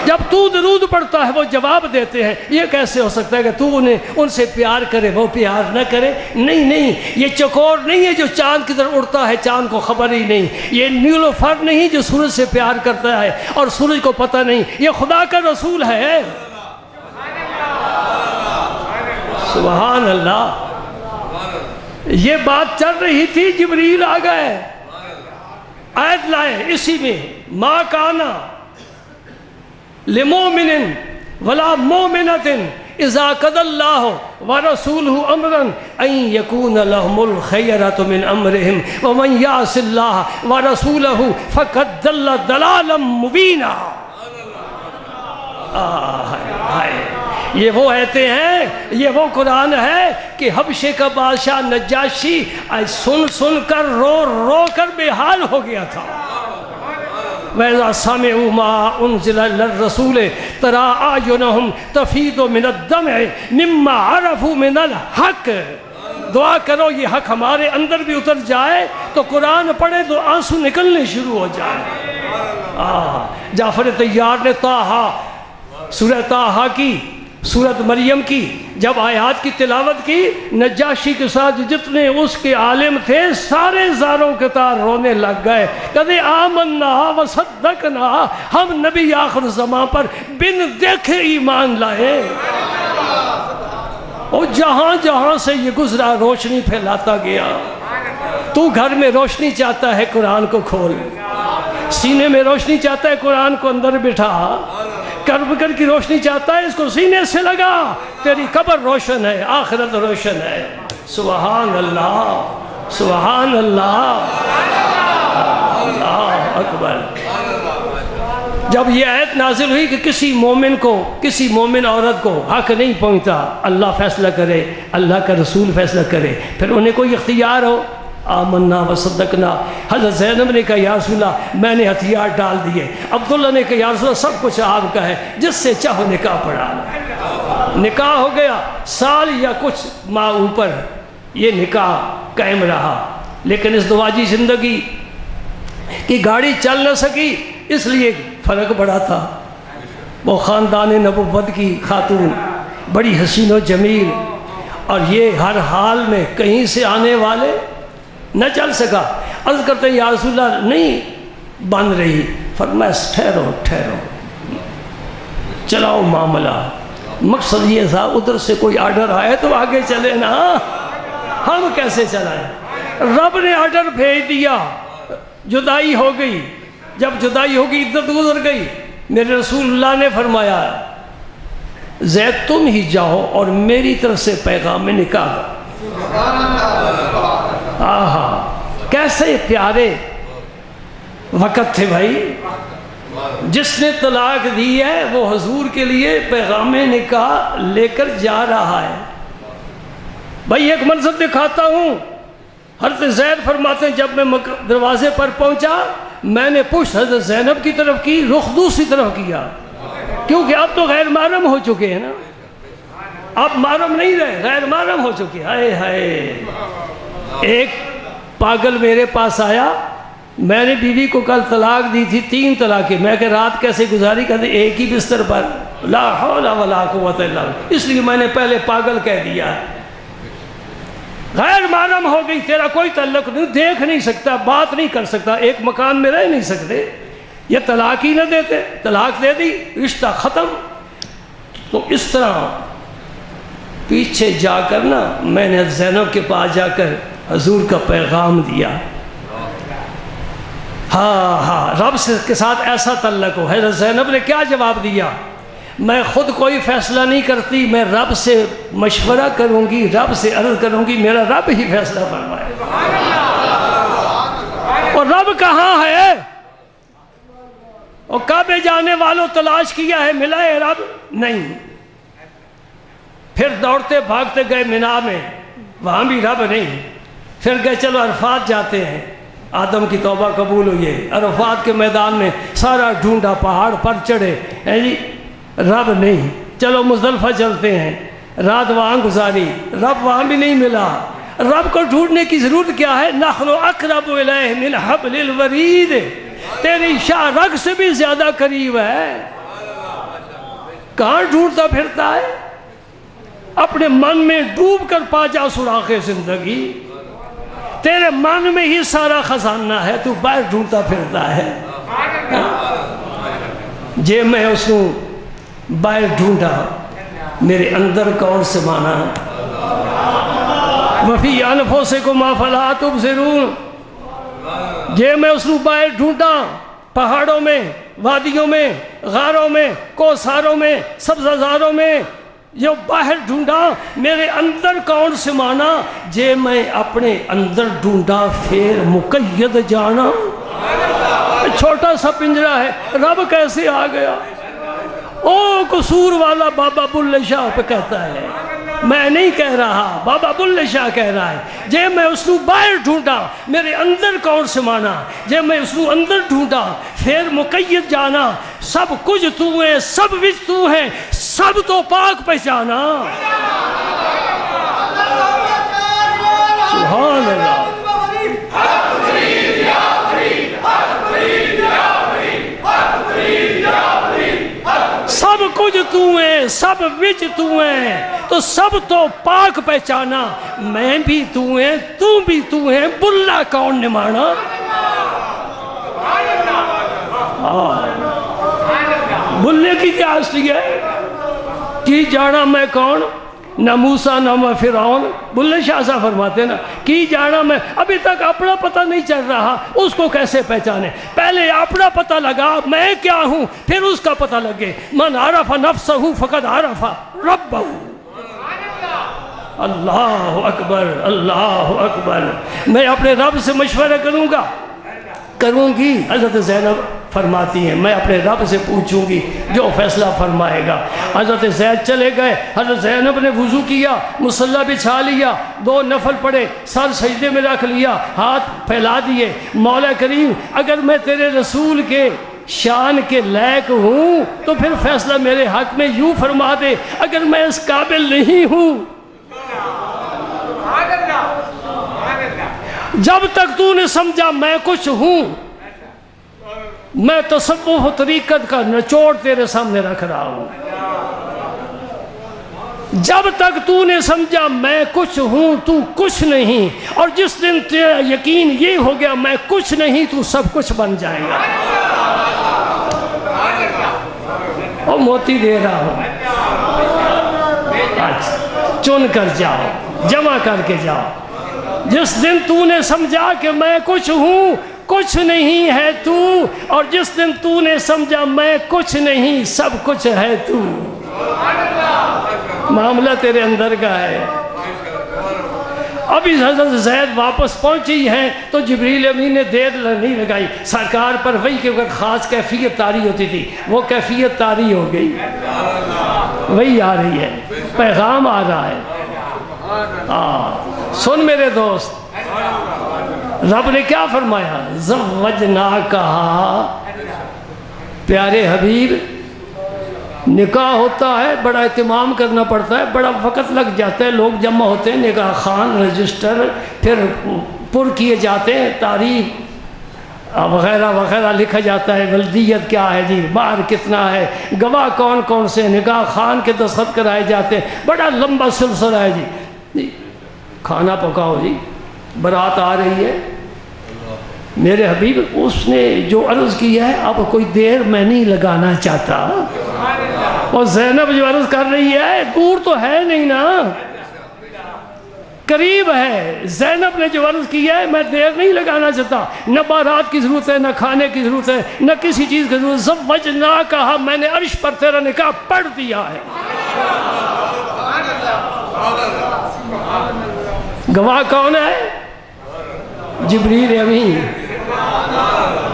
جب تو درود پڑھتا ہے وہ جواب دیتے ہیں، یہ کیسے ہو سکتا ہے کہ تو ان سے پیار کرے وہ پیار نہ کرے؟ نہیں نہیں، یہ چکور نہیں ہے جو چاند کی طرف اڑتا ہے چاند کو خبر ہی نہیں، یہ نیلوفر نہیں جو سورج سے پیار کرتا ہے اور سورج کو پتہ نہیں، یہ خدا کا رسول ہے۔ سبحان اللہ۔ یہ بات چل رہی تھی، جبریل آ گئے، آیت لائے اسی میں، ما کانا لمومن ولا مومنۃ اذا قضى الله ورسوله امرا ان يكون لهم الخيرة من امرهم ومن يعص الله ورسوله فقد ضل ضلالا مبینا۔ یہ وہ آیتیں ہیں، یہ وہ قرآن ہے کہ حبشے کا بادشاہ نجاشی سن سن کر رو رو کر بے حال ہو گیا تھا۔ وَإِذَا سَمِعُوا مَا أُنزِلَ إِلَى الرَّسُولِ تَرَىٰ أَعْيُنَهُمْ تَفِيضُ مِنَ الدَّمْعِ مِمَّا عَرَفُوا مِنَ الْحَقِّ۔ دعا کرو یہ حق ہمارے اندر بھی اتر جائے تو قرآن پڑھے تو آنسو نکلنے شروع ہو جائے۔ جعفر طیار نے طٰہٰ، سورہ طٰہٰ کی، سورت مریم کی جب آیات کی تلاوت کی، نجاشی کے ساتھ جتنے اس کے عالم تھے سارے زاروں کے تار رونے لگ گئے، کہتے آمنا وصدقنا، ہم نبی آخر زمان پر بن دیکھے ایمان لائے۔ اور جہاں جہاں سے یہ گزرا روشنی پھیلاتا گیا۔ تو گھر میں روشنی چاہتا ہے قرآن کو کھول، سینے میں روشنی چاہتا ہے قرآن کو اندر بٹھا، کربکر کی روشنی چاہتا ہے اس کو سینے سے لگا، تیری قبر روشن ہے، آخرت روشن ہے۔ سبحان اللہ، سبحان اللہ، اللہ اکبر۔ جب یہ آیت نازل ہوئی کہ کسی مومن کو، کسی مومن عورت کو حق نہیں پہنچتا، اللہ فیصلہ کرے، اللہ کا رسول فیصلہ کرے، پھر انہیں کوئی اختیار ہو، آمنا وصدقنا۔ حضرت زینب نے کہا یا رسول اللہ میں نے ہتھیار ڈال دیے۔ عبداللہ نے کہا یا رسول اللہ سب کچھ آپ کا ہے، جس سے چاہو نکاح پڑھا لو۔ نکاح ہو گیا، سال یا کچھ ماہ اوپر یہ نکاح قائم رہا، لیکن اس دواجی زندگی کی گاڑی چل نہ سکی، اس لیے فرق بڑا تھا۔ وہ خاندان نبوت کی خاتون بڑی حسین و جمیل، اور یہ ہر حال میں کہیں سے آنے والے نہ چل سکا۔ عرض کرتے ہیں یا رسول اللہ نہیں بن رہی، فرمایا ٹھہرو ٹھہرو، چلاؤ معاملہ۔ مقصد یہ تھا ادھر سے کوئی آرڈر آئے تو آگے چلے نا، ہم کیسے چلائیں؟ رب نے آرڈر بھیج دیا، جدائی ہو گئی۔ جب جدائی ہوگی، عدت گزر گئی، میرے رسول اللہ نے فرمایا زید تم ہی جاؤ اور میری طرف سے پیغام نکاح۔ آہا کیسے پیارے وقت تھے بھائی۔ جس نے طلاق دی ہے وہ حضور کے لیے پیغام نکاح لے کر جا رہا ہے۔ بھائی ایک منظر دکھاتا ہوں، حضرت زید فرماتے ہیں جب میں دروازے پر پہنچا میں نے پشت حضرت زینب کی طرف کی، رخ دوسری طرف کیا، کیونکہ اب تو غیر محرم ہو چکے ہیں نا، اب محرم نہیں رہے، غیر محرم ہو چکے۔ ہائے ہائے، ایک پاگل میرے پاس آیا، میں نے بیوی کو کل طلاق دی تھی، 3 طلاقیں، میں کہ رات کیسے گزاری؟ کہتے ایک ہی بستر پر، لا حول ولا قوت الا باللہ، اس لیے میں نے پہلے پاگل کہہ دیا۔ غیر محرم ہو گئی، تیرا کوئی تعلق نہیں، دیکھ نہیں سکتا، بات نہیں کر سکتا، ایک مکان میں رہ نہیں سکتے، یہ طلاق ہی نہ دیتے، طلاق دے دی، رشتہ ختم۔ تو اس طرح پیچھے جا کر نا میں نے زینب کے پاس جا کر حضور کا پیغام دیا۔ ہاں رب کے ساتھ ایسا تعلق ہو۔ حضرت زینب نے کیا جواب دیا؟ میں خود کوئی فیصلہ نہیں کرتی، میں رب سے مشورہ کروں گی، رب سے عرض کروں گی، میرا رب ہی فیصلہ فرمائے۔ اور رب کہاں ہے؟ اور کعبے جانے والوں تلاش کیا ہے، ملا ہے رب؟ نہیں۔ پھر دوڑتے بھاگتے گئے مینا میں، وہاں بھی رب نہیں۔ پھر گئے چلو عرفات جاتے ہیں، آدم کی توبہ قبول ہوئی ہے، عرفات کے میدان میں سارا ڈھونڈا، پہاڑ پر چڑھے، جی رب نہیں۔ چلو مزدلفہ چلتے ہیں، رات وہاں گزاری، رب وہاں بھی نہیں ملا۔ رب کو ڈھونڈنے کی ضرورت کیا ہے؟ نحن اقرب الیہ من حبل الورید، تیری شاہ رگ سے بھی زیادہ قریب ہے۔ کہاں ڈھونڈتا پھرتا ہے؟ اپنے من میں ڈوب کر پا جا سراغ زندگی، تیرے من میں ہی سارا خزانہ ہے، تو باہر ڈھونڈتا پھرتا ہے۔ جے میں اس کو باہر ڈھونڈا، میرے اندر کون سمانا؟ وفی انفسکم افلا تبصرون، جے میں اس کو باہر ڈھونڈا، پہاڑوں میں، وادیوں میں، غاروں میں، کوثاروں میں، سبززاروں میں، جو باہر ڈھونڈا، میرے اندر کون سمانا؟ جے میں اپنے اندر ڈھونڈا پھر مقید جانا۔ چھوٹا سا پنجرہ ہے، رب کیسے آ گیا؟ او قصور والا بابا بلے شاہ پہ کہتا ہے، میں نہیں کہہ رہا، بابا بلے شاہ کہہ رہا ہے۔ جے میں اس کو باہر ڈھونڈا، میرے اندر کون سمانا؟ جے میں اس کو اندر ڈھونڈا پھر مقید جانا۔ سب کچھ تو ہے، سب وچ تو ہے، سب تو پاک پہچانا۔ سبحان اللہ۔ سب کچھ تو ہے، سب وچ تو ہے، تو سب تو پاک پہچانا۔ میں بھی تو ہے، تو بھی تو ہے، بلا کون نے مانا؟ بلے کی کیا ہستی ہے؟ کی جانا میں کون؟ نہ موسیٰ نہ میں فرعون۔ بلے شاہ صاحب فرماتے ہیں نا، کی جانا میں، ابھی تک اپنا پتہ نہیں چل رہا، اس کو کیسے پہچانے؟ پہلے اپنا پتہ لگا میں کیا ہوں، پھر اس کا پتہ لگے۔ من عرف نفسہ فقد عرف ربہ۔ اللہ اکبر، اللہ اکبر۔ میں اپنے رب سے مشورہ کروں گی۔ حضرت زینب فرماتی ہیں میں اپنے رب سے پوچھوں گی جو فیصلہ فرمائے گا۔ حضرت زید چلے گئے، حضرت زینب نے وضو کیا، مصلی بچھا لیا، 2 نفل پڑھے، سر سجدے میں رکھ لیا، ہاتھ پھیلا دیے۔ مولا کریم اگر میں تیرے رسول کے شان کے لائق ہوں تو پھر فیصلہ میرے حق میں یوں فرما دے، اگر میں اس قابل نہیں ہوں، جب تک تو نے سمجھا میں کچھ ہوں، میں تصوف و طریقت کا نچوڑ تیرے سامنے رکھ رہا ہوں۔ جب تک تو نے سمجھا میں کچھ ہوں تو کچھ نہیں، اور جس دن تیرا یقین یہ ہو گیا میں کچھ نہیں تو سب کچھ بن جائے گا۔ اور موتی دے رہا ہوں، چن کر جاؤ، جمع کر کے جاؤ۔ جس دن تو نے سمجھا کہ میں کچھ ہوں، کچھ نہیں ہے تو، اور جس دن تو نے سمجھا میں کچھ نہیں، سب کچھ ہے تو۔ معاملہ تیرے اندر کا ہے۔ ابھی حضرت زید واپس پہنچی ہیں تو جبریل امین نے دیر نہیں لگائی، سرکار پر وحی کے وقت خاص کیفیت طاری ہوتی تھی، وہ کیفیت طاری ہو گئی، وہی آ رہی ہے، پیغام آ رہا ہے۔ سن میرے دوست، رب نے کیا فرمایا؟ زوجناکہا، پیارے حبیب نکاح ہوتا ہے، بڑا اہتمام کرنا پڑتا ہے، بڑا وقت لگ جاتا ہے، لوگ جمع ہوتے ہیں، نکاح خان رجسٹر پھر پر کیے جاتے ہیں، تاریخ وغیرہ وغیرہ لکھا جاتا ہے، ولدیت کیا ہے جی، مہر کتنا ہے، گواہ کون کون سے، نکاح خان کے دستخط کرائے جاتے ہیں، بڑا لمبا سلسلہ ہے جی۔ کھانا پکاؤ جی، برات آ رہی ہے۔ میرے حبیب اس نے جو عرض کیا ہے اب کوئی دیر میں نہیں لگانا چاہتا، اور زینب جو عرض کر رہی ہے دور تو ہے نہیں نا، قریب ہے۔ زینب نے جو عرض کیا ہے میں دیر نہیں لگانا چاہتا، نہ بارات کی ضرورت ہے، نہ کھانے کی ضرورت ہے، نہ کسی چیز کی ضرورت۔ زوجناکہا، میں نے عرش پر تیرا نکاح پڑھ دیا ہے۔ گواہ کون ہے؟ جبریل امین۔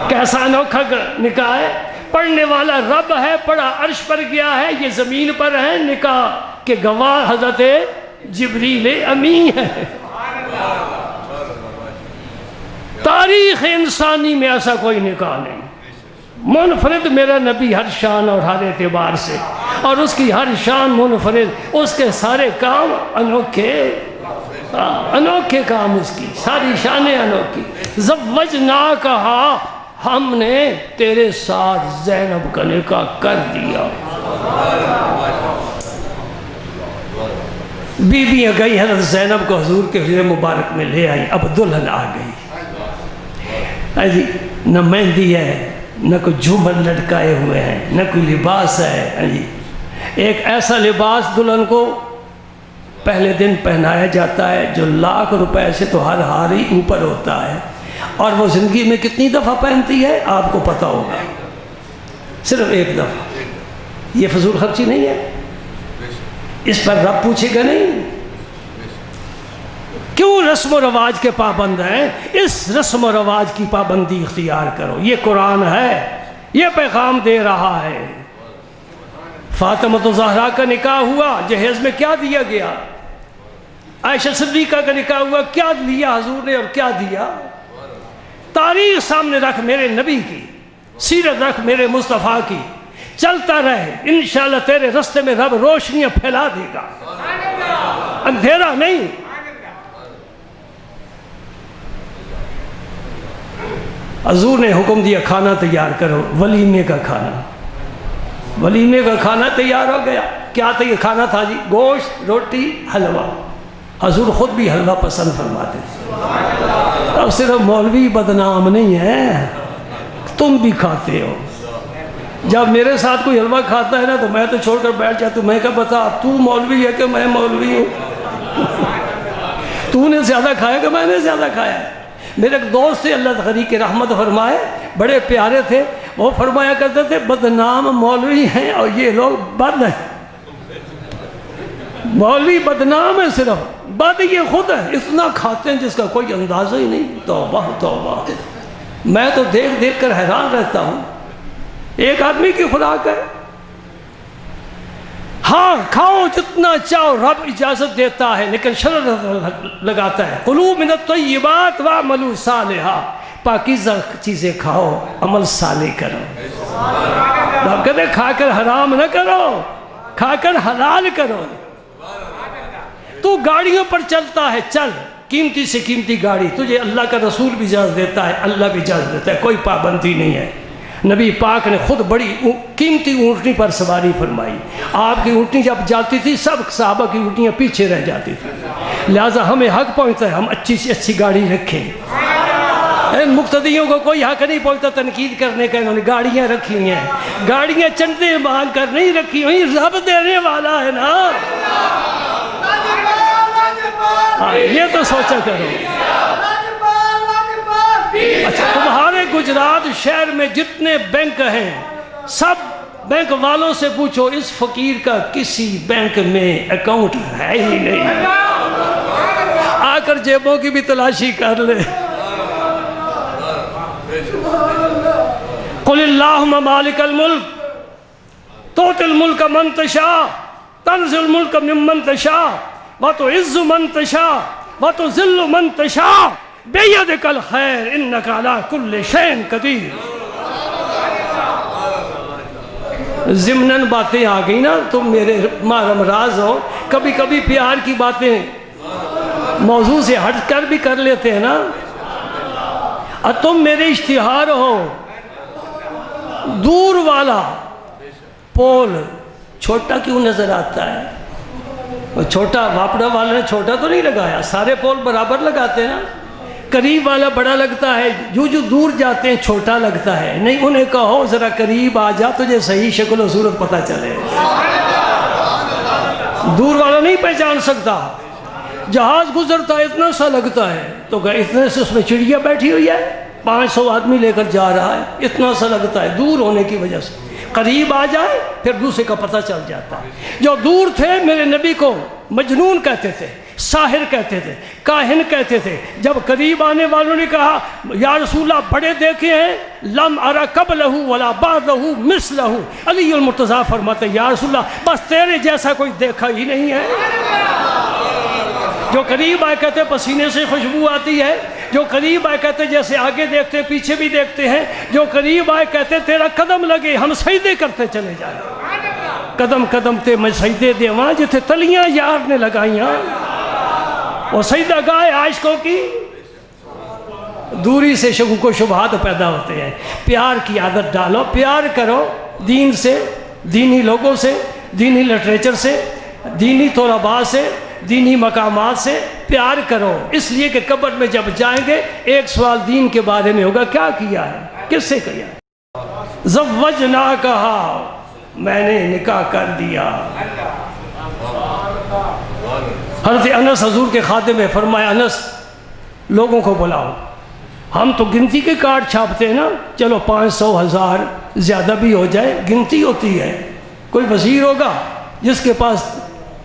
کیسا انوکھا نکاح ہے، پڑھنے والا رب ہے، پڑھا عرش پر گیا ہے، یہ زمین پر ہے، نکاح کے گواہ حضرت جبریل امین ہے۔ تاریخ انسانی میں ایسا کوئی نکاح نہیں، منفرد میرا نبی ہر شان اور ہر اعتبار سے، اور اس کی ہر شان منفرد، اس کے سارے کام انوکھے۔ انوکھے کام اس کی، ساری شانیں انوکھی. زوجناکہا، ہم نے تیرے ساتھ زینب کا نکاح کر دیا. بیویاں گئی حضرت زینب کو حضور کے حجرے مبارک میں لے آئی. اب دلہن آ گئی جی، نہ مہندی ہے، نہ کوئی جھومر لٹکائے ہوئے ہیں، نہ کوئی لباس ہے جی. ایک ایسا لباس دلہن کو پہلے دن پہنایا جاتا ہے جو لاکھ روپے سے تو ہر ہاری اوپر ہوتا ہے، اور وہ زندگی میں کتنی دفعہ پہنتی ہے آپ کو پتہ ہوگا، صرف ایک دفعہ. یہ فضول خرچی نہیں ہے، اس پر رب پوچھے گا نہیں. کیوں رسم و رواج کے پابند ہیں؟ اس رسم و رواج کی پابندی اختیار کرو. یہ قرآن ہے، یہ پیغام دے رہا ہے. فاطمہ الزہرا کا نکاح ہوا، جہیز میں کیا دیا گیا؟ عائشہ صدیقہ کا نکاح ہوا، کیا لیا حضور نے اور کیا دیا؟ تاریخ سامنے رکھ میرے نبی کی، سیرت رکھ میرے مصطفیٰ کی، چلتا رہے. انشاءاللہ تیرے رستے میں رب روشنیاں پھیلا دے گا، اندھیرا نہیں. حضور نے حکم دیا کھانا تیار کرو، ولیمے کا کھانا. ولیمے کا کھانا تیار ہو گیا. کیا تیار کھانا تھا جی؟ گوشت، روٹی، حلوہ. حضور خود بھی حلوہ پسند فرماتے تھے. اب صرف مولوی بدنام نہیں ہے، تم بھی کھاتے ہو. جب میرے ساتھ کوئی حلوہ کھاتا ہے نا تو میں تو چھوڑ کر بیٹھ جاتا ہوں. میں کہا بتا تو مولوی ہے کہ میں مولوی ہوں؟ تو نے زیادہ کھایا کہ میں نے زیادہ کھایا؟ میرے ایک دوست تھے، اللہ غنی کی رحمت فرمائے، بڑے پیارے تھے. وہ فرمایا کرتے تھے بدنام مولوی ہیں اور یہ لوگ بد ہیں. مولوی بدنام ہے، صرف بد یہ خود ہے. اتنا کھاتے ہیں جس کا کوئی اندازہ ہی نہیں. توبہ توبہ. میں تو دیکھ دیکھ کر حیران رہتا ہوں. ایک آدمی کی خوراک ہے. ہاں کھاؤ جتنا چاہو، رب اجازت دیتا ہے، لیکن شرط لگاتا ہے. کلوا من الطیبات واعملوا صالحا. پاکیزہ چیزیں کھاؤ، عمل صالح کرو. رب کہتے کھا کر حرام نہ کرو، کھا کر حلال کرو. تو گاڑیوں پر چلتا ہے، چل، قیمتی سے قیمتی گاڑی تجھے اللہ کا رسول بھی اجازت دیتا ہے، اللہ بھی اجازت دیتا ہے، کوئی پابندی نہیں ہے. نبی پاک نے خود بڑی قیمتی اونٹنی پر سواری فرمائی. آپ کی اونٹنی جب جاتی تھی سب صحابہ کی اونٹنیاں پیچھے رہ جاتی تھی. لہٰذا ہمیں حق پہنچتا ہے ہم اچھی سے اچھی گاڑی رکھیں. ان مقتدیوں کو کوئی حق نہیں پہنچتا تنقید کرنے کا. انہوں نے گاڑیاں رکھی ہوئی ہیں، گاڑیاں چندے مانگ کر نہیں رکھی ہوئی، رب دینے والا ہے نا. یہ تو سوچا کرو. اچھا تمہارے گجرات شہر میں جتنے بینک ہیں سب بینک والوں سے پوچھو اس فقیر کا کسی بینک میں اکاؤنٹ ہے ہی نہیں. آ کر جیبوں کی بھی تلاشی کر لے. قل اللہم مالک الملک تؤتی الملک من تشاء تنزع الملک ممن تشاء وتعز من تشاء وتذل من تشاء بیدک الخیر انک علی کل شیء قدیر. ضمناً باتیں آ گئی نا، تم میرے محرم راز ہو. کبھی کبھی پیار کی باتیں موضوع سے ہٹ کر بھی کر لیتے ہیں نا. اور تم میرے اشتہار ہو. دور والا پول چھوٹا کیوں نظر آتا ہے؟ وہ چھوٹا واپڑا والا نے چھوٹا تو نہیں لگایا، سارے پول برابر لگاتے ہیں نا. قریب والا بڑا لگتا ہے، جو دور جاتے ہیں چھوٹا لگتا ہے. نہیں انہیں کہو ذرا قریب آ جا تجھے صحیح شکل و صورت پتہ چلے. دور والا نہیں پہچان سکتا. جہاز گزرتا ہے اتنا سا لگتا ہے تو کہ اتنے سے اس میں چڑیا بیٹھی ہوئی ہے، 500 آدمی لے کر جا رہا ہے، اتنا سا لگتا ہے دور ہونے کی وجہ سے. قریب آ جائے پھر دوسرے کا پتہ چل جاتا ہے. جو دور تھے میرے نبی کو مجنون کہتے تھے، ساحر کہتے تھے، کاہن کہتے تھے. جب قریب آنے والوں نے کہا یا رسول اللہ بڑے دیکھے ہیں، لم ارى قبلہ ولا بعدہ مثلہ. علی المرتضیٰ فرماتے یا رسول اللہ بس تیرے جیسا کوئی دیکھا ہی نہیں ہے. جو قریب آئے کہتے پسینے سے خوشبو آتی ہے، جو قریب آئے کہتے جیسے آگے دیکھتے ہیں پیچھے بھی دیکھتے ہیں، جو قریب آئے کہتے تیرا قدم لگے ہم سجدے کرتے چلے جائیں. قدم قدم تے میں سجدے دیواں جتھے تلیاں یار نے لگائیاں. وہ سجدہ گاہ عاشقوں کی دوری سے شکوک و شبہات پیدا ہوتے ہیں. پیار کی عادت ڈالو، پیار کرو دین سے، دینی لوگوں سے، دینی لٹریچر سے، دینی طلباء سے، دینی مقامات سے پیار کرو، اس لیے کہ قبر میں جب جائیں گے ایک سوال دین کے بارے میں ہوگا، کیا کیا ہے، کس سے کیا ہے. زوجناکہا، میں نے نکاح کر دیا. حضرت انس حضور کے خادم میں فرمایا، انس لوگوں کو بلاؤ. ہم تو گنتی کے کارڈ چھاپتے ہیں نا، چلو 500 1000 زیادہ بھی ہو جائے، گنتی ہوتی ہے. کوئی وزیر ہوگا جس کے پاس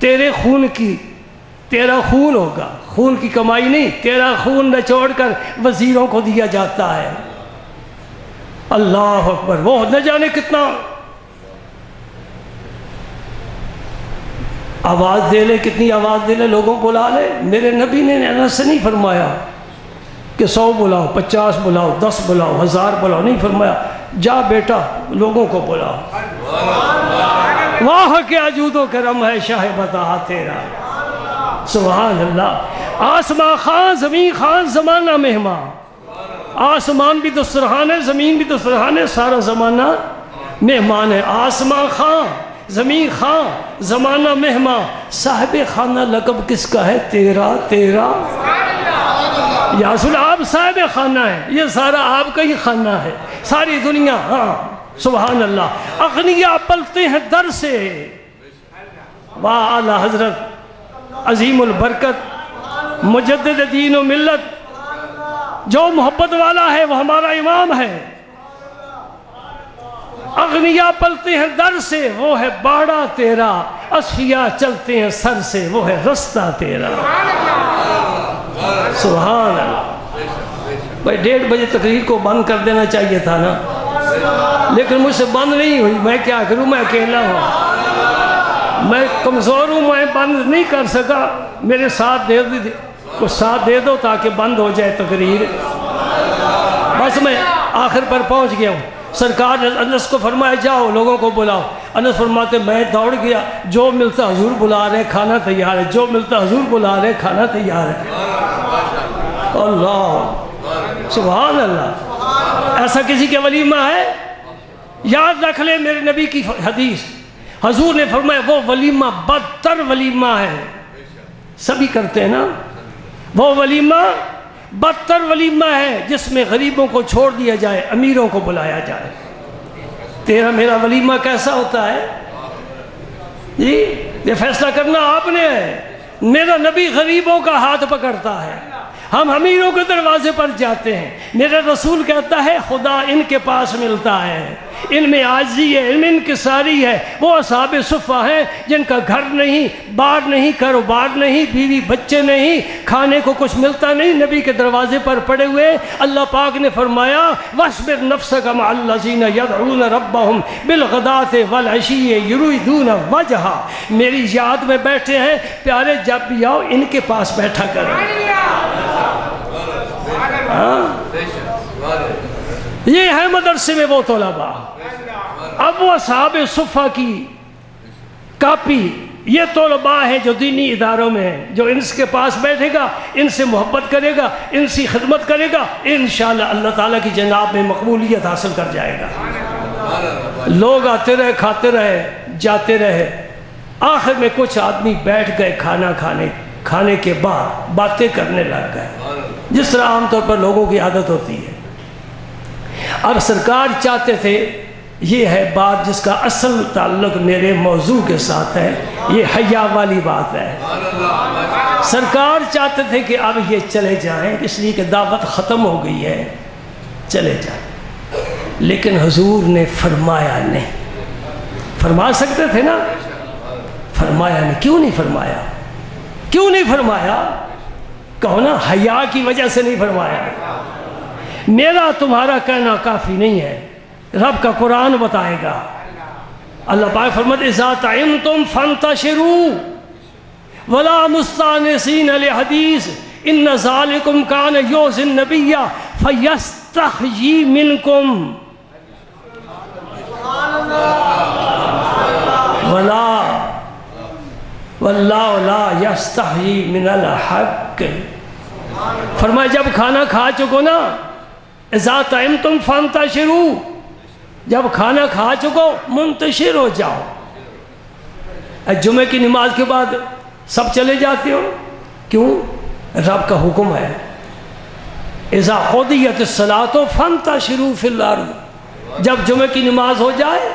تیرے خون کی، تیرا خون ہوگا، خون کی کمائی نہیں، تیرا خون نچوڑ کر وزیروں کو دیا جاتا ہے. اللہ اکبر، وہ نہ جانے کتنا آواز دے لے، کتنی آواز دے لے، لوگوں کو بلا لے. میرے نبی نے انس سے نہیں فرمایا کہ 100 بلاؤ، 50 بلاؤ، 10 بلاؤ، 1000 بلاؤ، نہیں فرمایا جا بیٹا لوگوں کو بلاؤ. واہ کیا جود و کرم ہے شاہ بتا تیرا. سبحان اللہ. آسمان خان زمین خان زمانہ مہمان. آسمان بھی دسترخوان ہے، زمین بھی دسترخوان ہے، سارا زمانہ مہمان ہے. آسمان خان، زمین خان، زمانہ مہمان. صاحب خانہ لقب کس کا ہے؟ تیرا. تیرا یا رسول آپ صاحب خانہ ہے، یہ سارا آپ کا ہی خانہ ہے، ساری دنیا. ہاں سبحان اللہ. اغنیاء پلتے ہیں در سے. واہ اعلیٰ حضرت عظیم البرکت مجدد دین و ملت، جو محبت والا ہے وہ ہمارا امام ہے. اغنیاء پلتے ہیں در سے، وہ ہے باڑا تیرا. اصفیاء چلتے ہیں سر سے، وہ ہے رستہ تیرا. سبحان اللہ. بھائی 1:30 بجے تقریر کو بند کر دینا چاہیے تھا نا، لیکن مجھ سے بند نہیں ہوئی. میں کیا کروں، میں اکیلا ہوں، میں کمزور ہوں، میں بند نہیں کر سکا. میرے ساتھ دے دو، کچھ ساتھ دے دو تاکہ بند ہو جائے تقریر. بس میں آخر پر پہنچ گیا ہوں. سرکار نے انس کو فرمایا جاؤ لوگوں کو بلاؤ. انس فرماتے میں دوڑ گیا، جو ملتا حضور بلا رہے، کھانا تیار ہے، جو ملتا حضور بلا رہے، کھانا تیار ہے. اللہ سبحان اللہ. ایسا کسی کے ولیمہ ہے؟ یاد رکھ لے میرے نبی کی حدیث. حضور نے فرمایا وہ ولیمہ بدتر ولیمہ ہے. سبھی کرتے ہیں نا. وہ ولیمہ بدتر ولیمہ ہے جس میں غریبوں کو چھوڑ دیا جائے، امیروں کو بلایا جائے. تیرا میرا ولیمہ کیسا ہوتا ہے جی؟ یہ فیصلہ کرنا آپ نے ہے. میرا نبی غریبوں کا ہاتھ پکڑتا ہے، ہم امیروں کے دروازے پر جاتے ہیں. میرا رسول کہتا ہے خدا ان کے پاس ملتا ہے، ان میں عاجزی ہے، ان میں انکساری ہے. وہ اصحاب صفہ ہیں جن کا گھر نہیں، بار نہیں، کاروبار نہیں، بیوی بچے نہیں، کھانے کو کچھ ملتا نہیں، نبی کے دروازے پر پڑے ہوئے. اللہ پاک نے فرمایا وَاصْبِرْ نَفْسَكَ مَعَ الَّذِينَ يَدْعُونَ رَبَّهُمْ بِالْغَدَاةِ وَالْعَشِيِّ يُرِيدُونَ وَجْهَهُ. میری یاد میں بیٹھے ہیں پیارے، جب بھی آؤ ان کے پاس بیٹھا کرو. یہ ہے مدرسے میں وہ طلباء. اب وہ اصحاب صفہ کی کاپی یہ طلباء ہیں جو دینی اداروں میں ہیں، جو ان کے پاس بیٹھے گا، ان سے محبت کرے گا، ان سے خدمت کرے گا، انشاءاللہ اللہ تعالیٰ کی جناب میں مقبولیت حاصل کر جائے گا. لوگ آتے رہے، کھاتے رہے، جاتے رہے. آخر میں کچھ آدمی بیٹھ گئے کھانا کھانے کے بعد باتیں کرنے لگ گئے، جس طرح عام طور پر لوگوں کی عادت ہوتی ہے. اب سرکار چاہتے تھے، یہ ہے بات جس کا اصل تعلق میرے موضوع کے ساتھ ہے، یہ حیا والی بات ہے. سرکار چاہتے تھے کہ اب یہ چلے جائیں، اس لیے کہ دعوت ختم ہو گئی ہے، چلے جائیں. لیکن حضور نے فرمایا نہیں. فرما سکتے تھے نا، فرمایا نہیں. کیوں نہیں فرمایا؟ کیوں نہیں فرمایا؟ کہو نا حیا کی وجہ سے نہیں فرمایا. میرا تمہارا کہنا کافی نہیں ہے، رب کا قرآن بتائے گا. اللہ پاک فرماتے اذا طعمتم فانتشروا ولا مستانسین لحدیث ان ذالکم کان یؤذی النبی فیستحیی منکم واللہ لا یستحیی من الحق الحق. فرمایا جب کھانا کھا چکو نا، اذا طعمتم فانتشروا، جب کھانا کھا چکو منتشر ہو جاؤ. جمعے کی نماز کے بعد سب چلے جاتے ہو، کیوں؟ رب کا حکم ہے اذا قضیت الصلاۃ فانتشروا فی الارض. جب جمعے کی نماز ہو جائے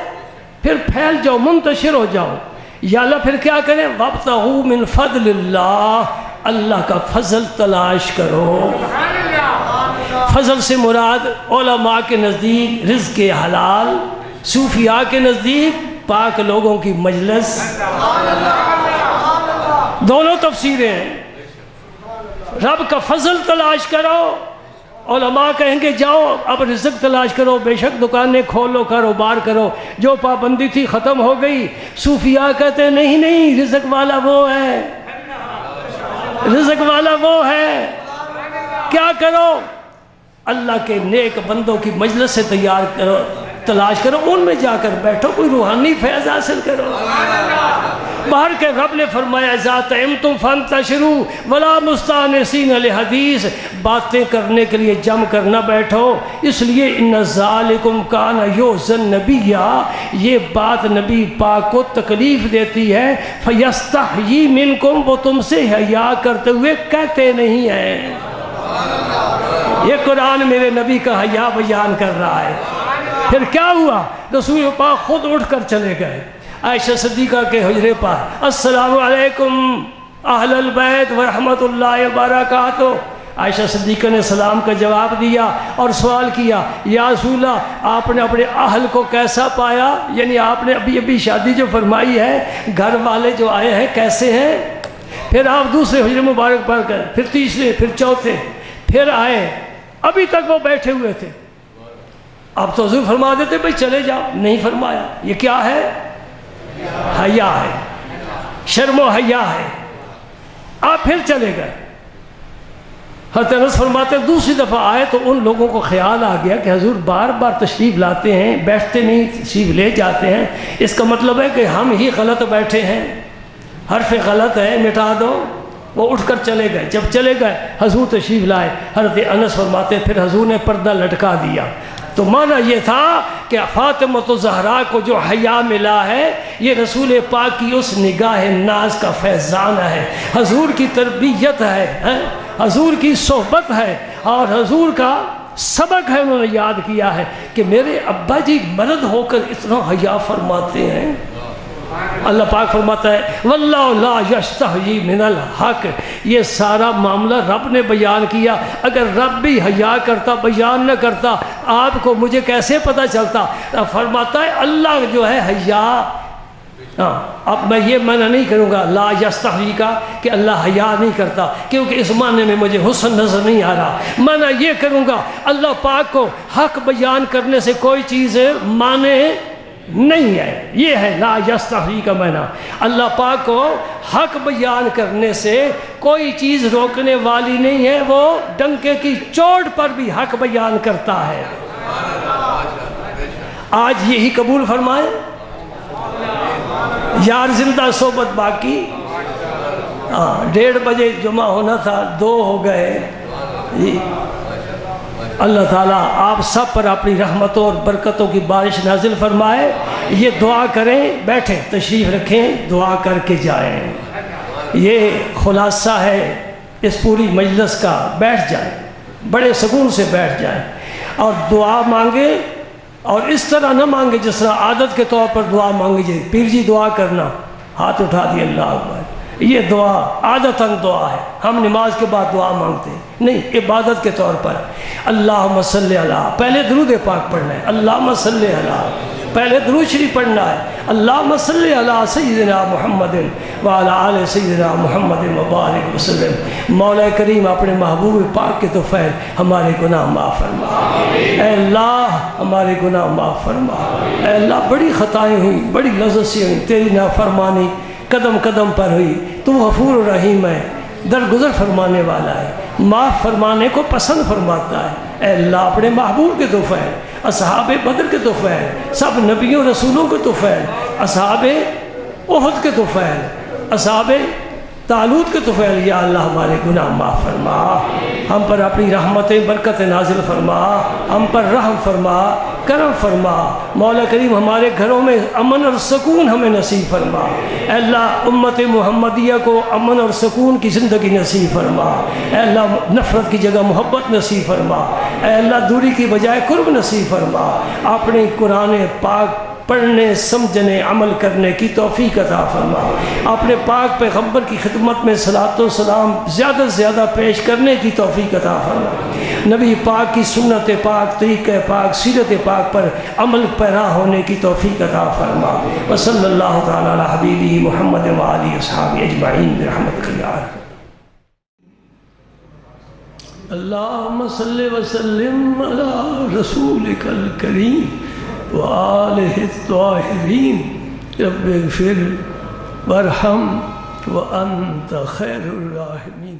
پھر پھیل جاؤ، منتشر ہو جاؤ. یا اللہ پھر کیا کریں؟ وابتغوا من فضل اللہ، اللہ کا فضل تلاش کرو. فضل سے مراد علماء کے نزدیک رزق حلال، صوفیاء کے نزدیک پاک لوگوں کی مجلس. دونوں تفسیریں ہیں. رب کا فضل تلاش کرو، علماء کہیں گے جاؤ اب رزق تلاش کرو، بے شک دکانیں کھولو، کاروبار کرو، جو پابندی تھی ختم ہو گئی. صوفیاء کہتے ہیں نہیں نہیں، رزق والا وہ ہے، رزق والا وہ ہے. کیا کرو؟ اللہ کے نیک بندوں کی مجلس سے تیار کرو، تلاش کرو، ان میں جا کر بیٹھو، کوئی روحانی فیض حاصل کرو. باہر کے رب نے فرمایا ذات طعمتم فانتشروا ولا مستانسین لحدیث، باتیں کرنے کے لیے جم کر نہ بیٹھو. اس لیے ان ذالکم کان یؤذی النبی، یہ بات نبی پاک کو تکلیف دیتی ہے. فیستحیی منکم، وہ تم سے حیا کرتے ہوئے کہتے نہیں ہیں. یہ قرآن میرے نبی کا حیا بیان کر رہا ہے. پھر کیا ہوا؟ رسول پاک خود اٹھ کر چلے گئے عائشہ صدیقہ کے حجرے پر. السلام علیکم اہل البیت ورحمۃ اللہ وبرکاتہ. عائشہ صدیقہ نے سلام کا جواب دیا اور سوال کیا یا رسول اللہ آپ نے اپنے اہل کو کیسا پایا؟ یعنی آپ نے ابھی شادی جو فرمائی ہے، گھر والے جو آئے ہیں کیسے ہیں؟ پھر آپ دوسرے حجرے مبارک پڑھ کر پھر تیسرے پھر چوتھے پھر آئے، ابھی تک وہ بیٹھے ہوئے تھے. آپ تو حضور فرما دیتے بھئی چلے جاؤ، نہیں فرمایا. یہ کیا ہے؟ حیا ہے، شرم و حیا ہے. آپ پھر چلے گئے. حضرت انس فرماتے دوسری دفعہ آئے تو ان لوگوں کو خیال آ گیا کہ حضور بار بار تشریف لاتے ہیں، بیٹھتے نہیں، تشریف لے جاتے ہیں. اس کا مطلب ہے کہ ہم ہی غلط بیٹھے ہیں، حرف غلط ہے، مٹا دو. وہ اٹھ کر چلے گئے. جب چلے گئے حضور تشریف لائے. حضرت انس فرماتے پھر حضور نے پردہ لٹکا دیا. تو معنی یہ تھا کہ فاطمۃ الزہرا کو جو حیا ملا ہے یہ رسول پاک کی اس نگاہ ناز کا فیضان ہے، حضور کی تربیت ہے، حضور کی صحبت ہے اور حضور کا سبق ہے. انہوں نے یاد کیا ہے کہ میرے ابا جی مرد ہو کر اتنا حیا فرماتے ہیں. اللہ پاک فرماتا ہے واللہ لا یستحیی من الحق. یہ سارا معاملہ رب نے بیان کیا. اگر رب بھی حیا کرتا، بیان نہ کرتا، آپ کو مجھے کیسے پتہ چلتا؟ فرماتا ہے اللہ جو ہے حیا. اب میں یہ منع نہیں کروں گا لا یستحیی کا کہ اللہ حیا نہیں کرتا، کیونکہ اس معنی میں مجھے حسن نظر نہیں آ رہا. منع یہ کروں گا اللہ پاک کو حق بیان کرنے سے کوئی چیز مانے نہیں ہے. یہ ہے لا یستحیی کا معنی. اللہ پاک کو حق بیان کرنے سے کوئی چیز روکنے والی نہیں ہے. وہ ڈنکے کی چوٹ پر بھی حق بیان کرتا ہے. آج یہی قبول فرمائے. یار زندہ صحبت باقی. 1:30 بجے جمعہ ہونا تھا، 2 ہو گئے. اللہ تعالیٰ آپ سب پر اپنی رحمتوں اور برکتوں کی بارش نازل فرمائے. یہ دعا کریں، بیٹھیں، تشریف رکھیں، دعا کر کے جائیں. یہ خلاصہ ہے اس پوری مجلس کا. بیٹھ جائیں، بڑے سکون سے بیٹھ جائیں اور دعا مانگیں. اور اس طرح نہ مانگے جس طرح عادت کے طور پر دعا مانگی جائے. پیر جی دعا کرنا، ہاتھ اٹھا دیے اللہ اکبر. یہ دعا عادتاً دعا ہے، ہم نماز کے بعد دعا مانگتے ہیں نہیں، عبادت کے طور پر. اللہم صلی علی، پہلے درود پاک پڑھنا ہے. اللہم صلی علی، پہلے درود شریف پڑھنا ہے. اللہم صلی علی سیدنا محمد وعلی آل سیدنا محمد مبارک وسلم. مولا کریم اپنے محبوب پاک کے توفیل ہمارے گناہ معاف فرما. اے اللہ ہمارے گناہ معاف فرما. اے اللہ بڑی خطائیں ہوئی، بڑی لذت سے ہوئی، تیری نافرمانی قدم قدم پر ہوئی. تو غفور و رحیم ہے، درگزر فرمانے والا ہے، معاف فرمانے کو پسند فرماتا ہے. اے اللہ اپنے محبوب کے توفیل، اصحاب بدر کے توفیل، سب نبیوں رسولوں کے توفیل، اصحاب احد کے توفیل، اصحاب طالوت کے طفیل یا اللہ ہمارے گناہ معاف فرما، ہم پر اپنی رحمتیں برکت نازل فرما، ہم پر رحم فرما، کرم فرما، مولا کریم ہمارے گھروں میں امن اور سکون ہمیں نصیب فرما، اے اللہ امت محمدیہ کو امن اور سکون کی زندگی نصیب فرما، اے اللہ نفرت کی جگہ محبت نصیب فرما، اے اللہ دوری کی بجائے قرب نصیب فرما، اپنے قرآن پاک پڑھنے سمجھنے عمل کرنے کی توفیق عطا فرما، اپنے پاک پیغمبر کی خدمت میں صلاۃ و سلام زیادہ سے زیادہ پیش کرنے کی توفیق عطا فرما، نبی پاک کی سنت پاک طریقہ پاک سیرت پاک پر عمل پیرا ہونے کی توفیق عطا فرما، وصلی اللہ تعالی علی حبیبہ محمد و آلہ وصحبہ اجمعین برحمتک یا ارحم۔ اللہم صلی وسلم علی رسولک الکریم وآلہ الطاہرین، رب اغفر وارحم وانت خیر الراحمین۔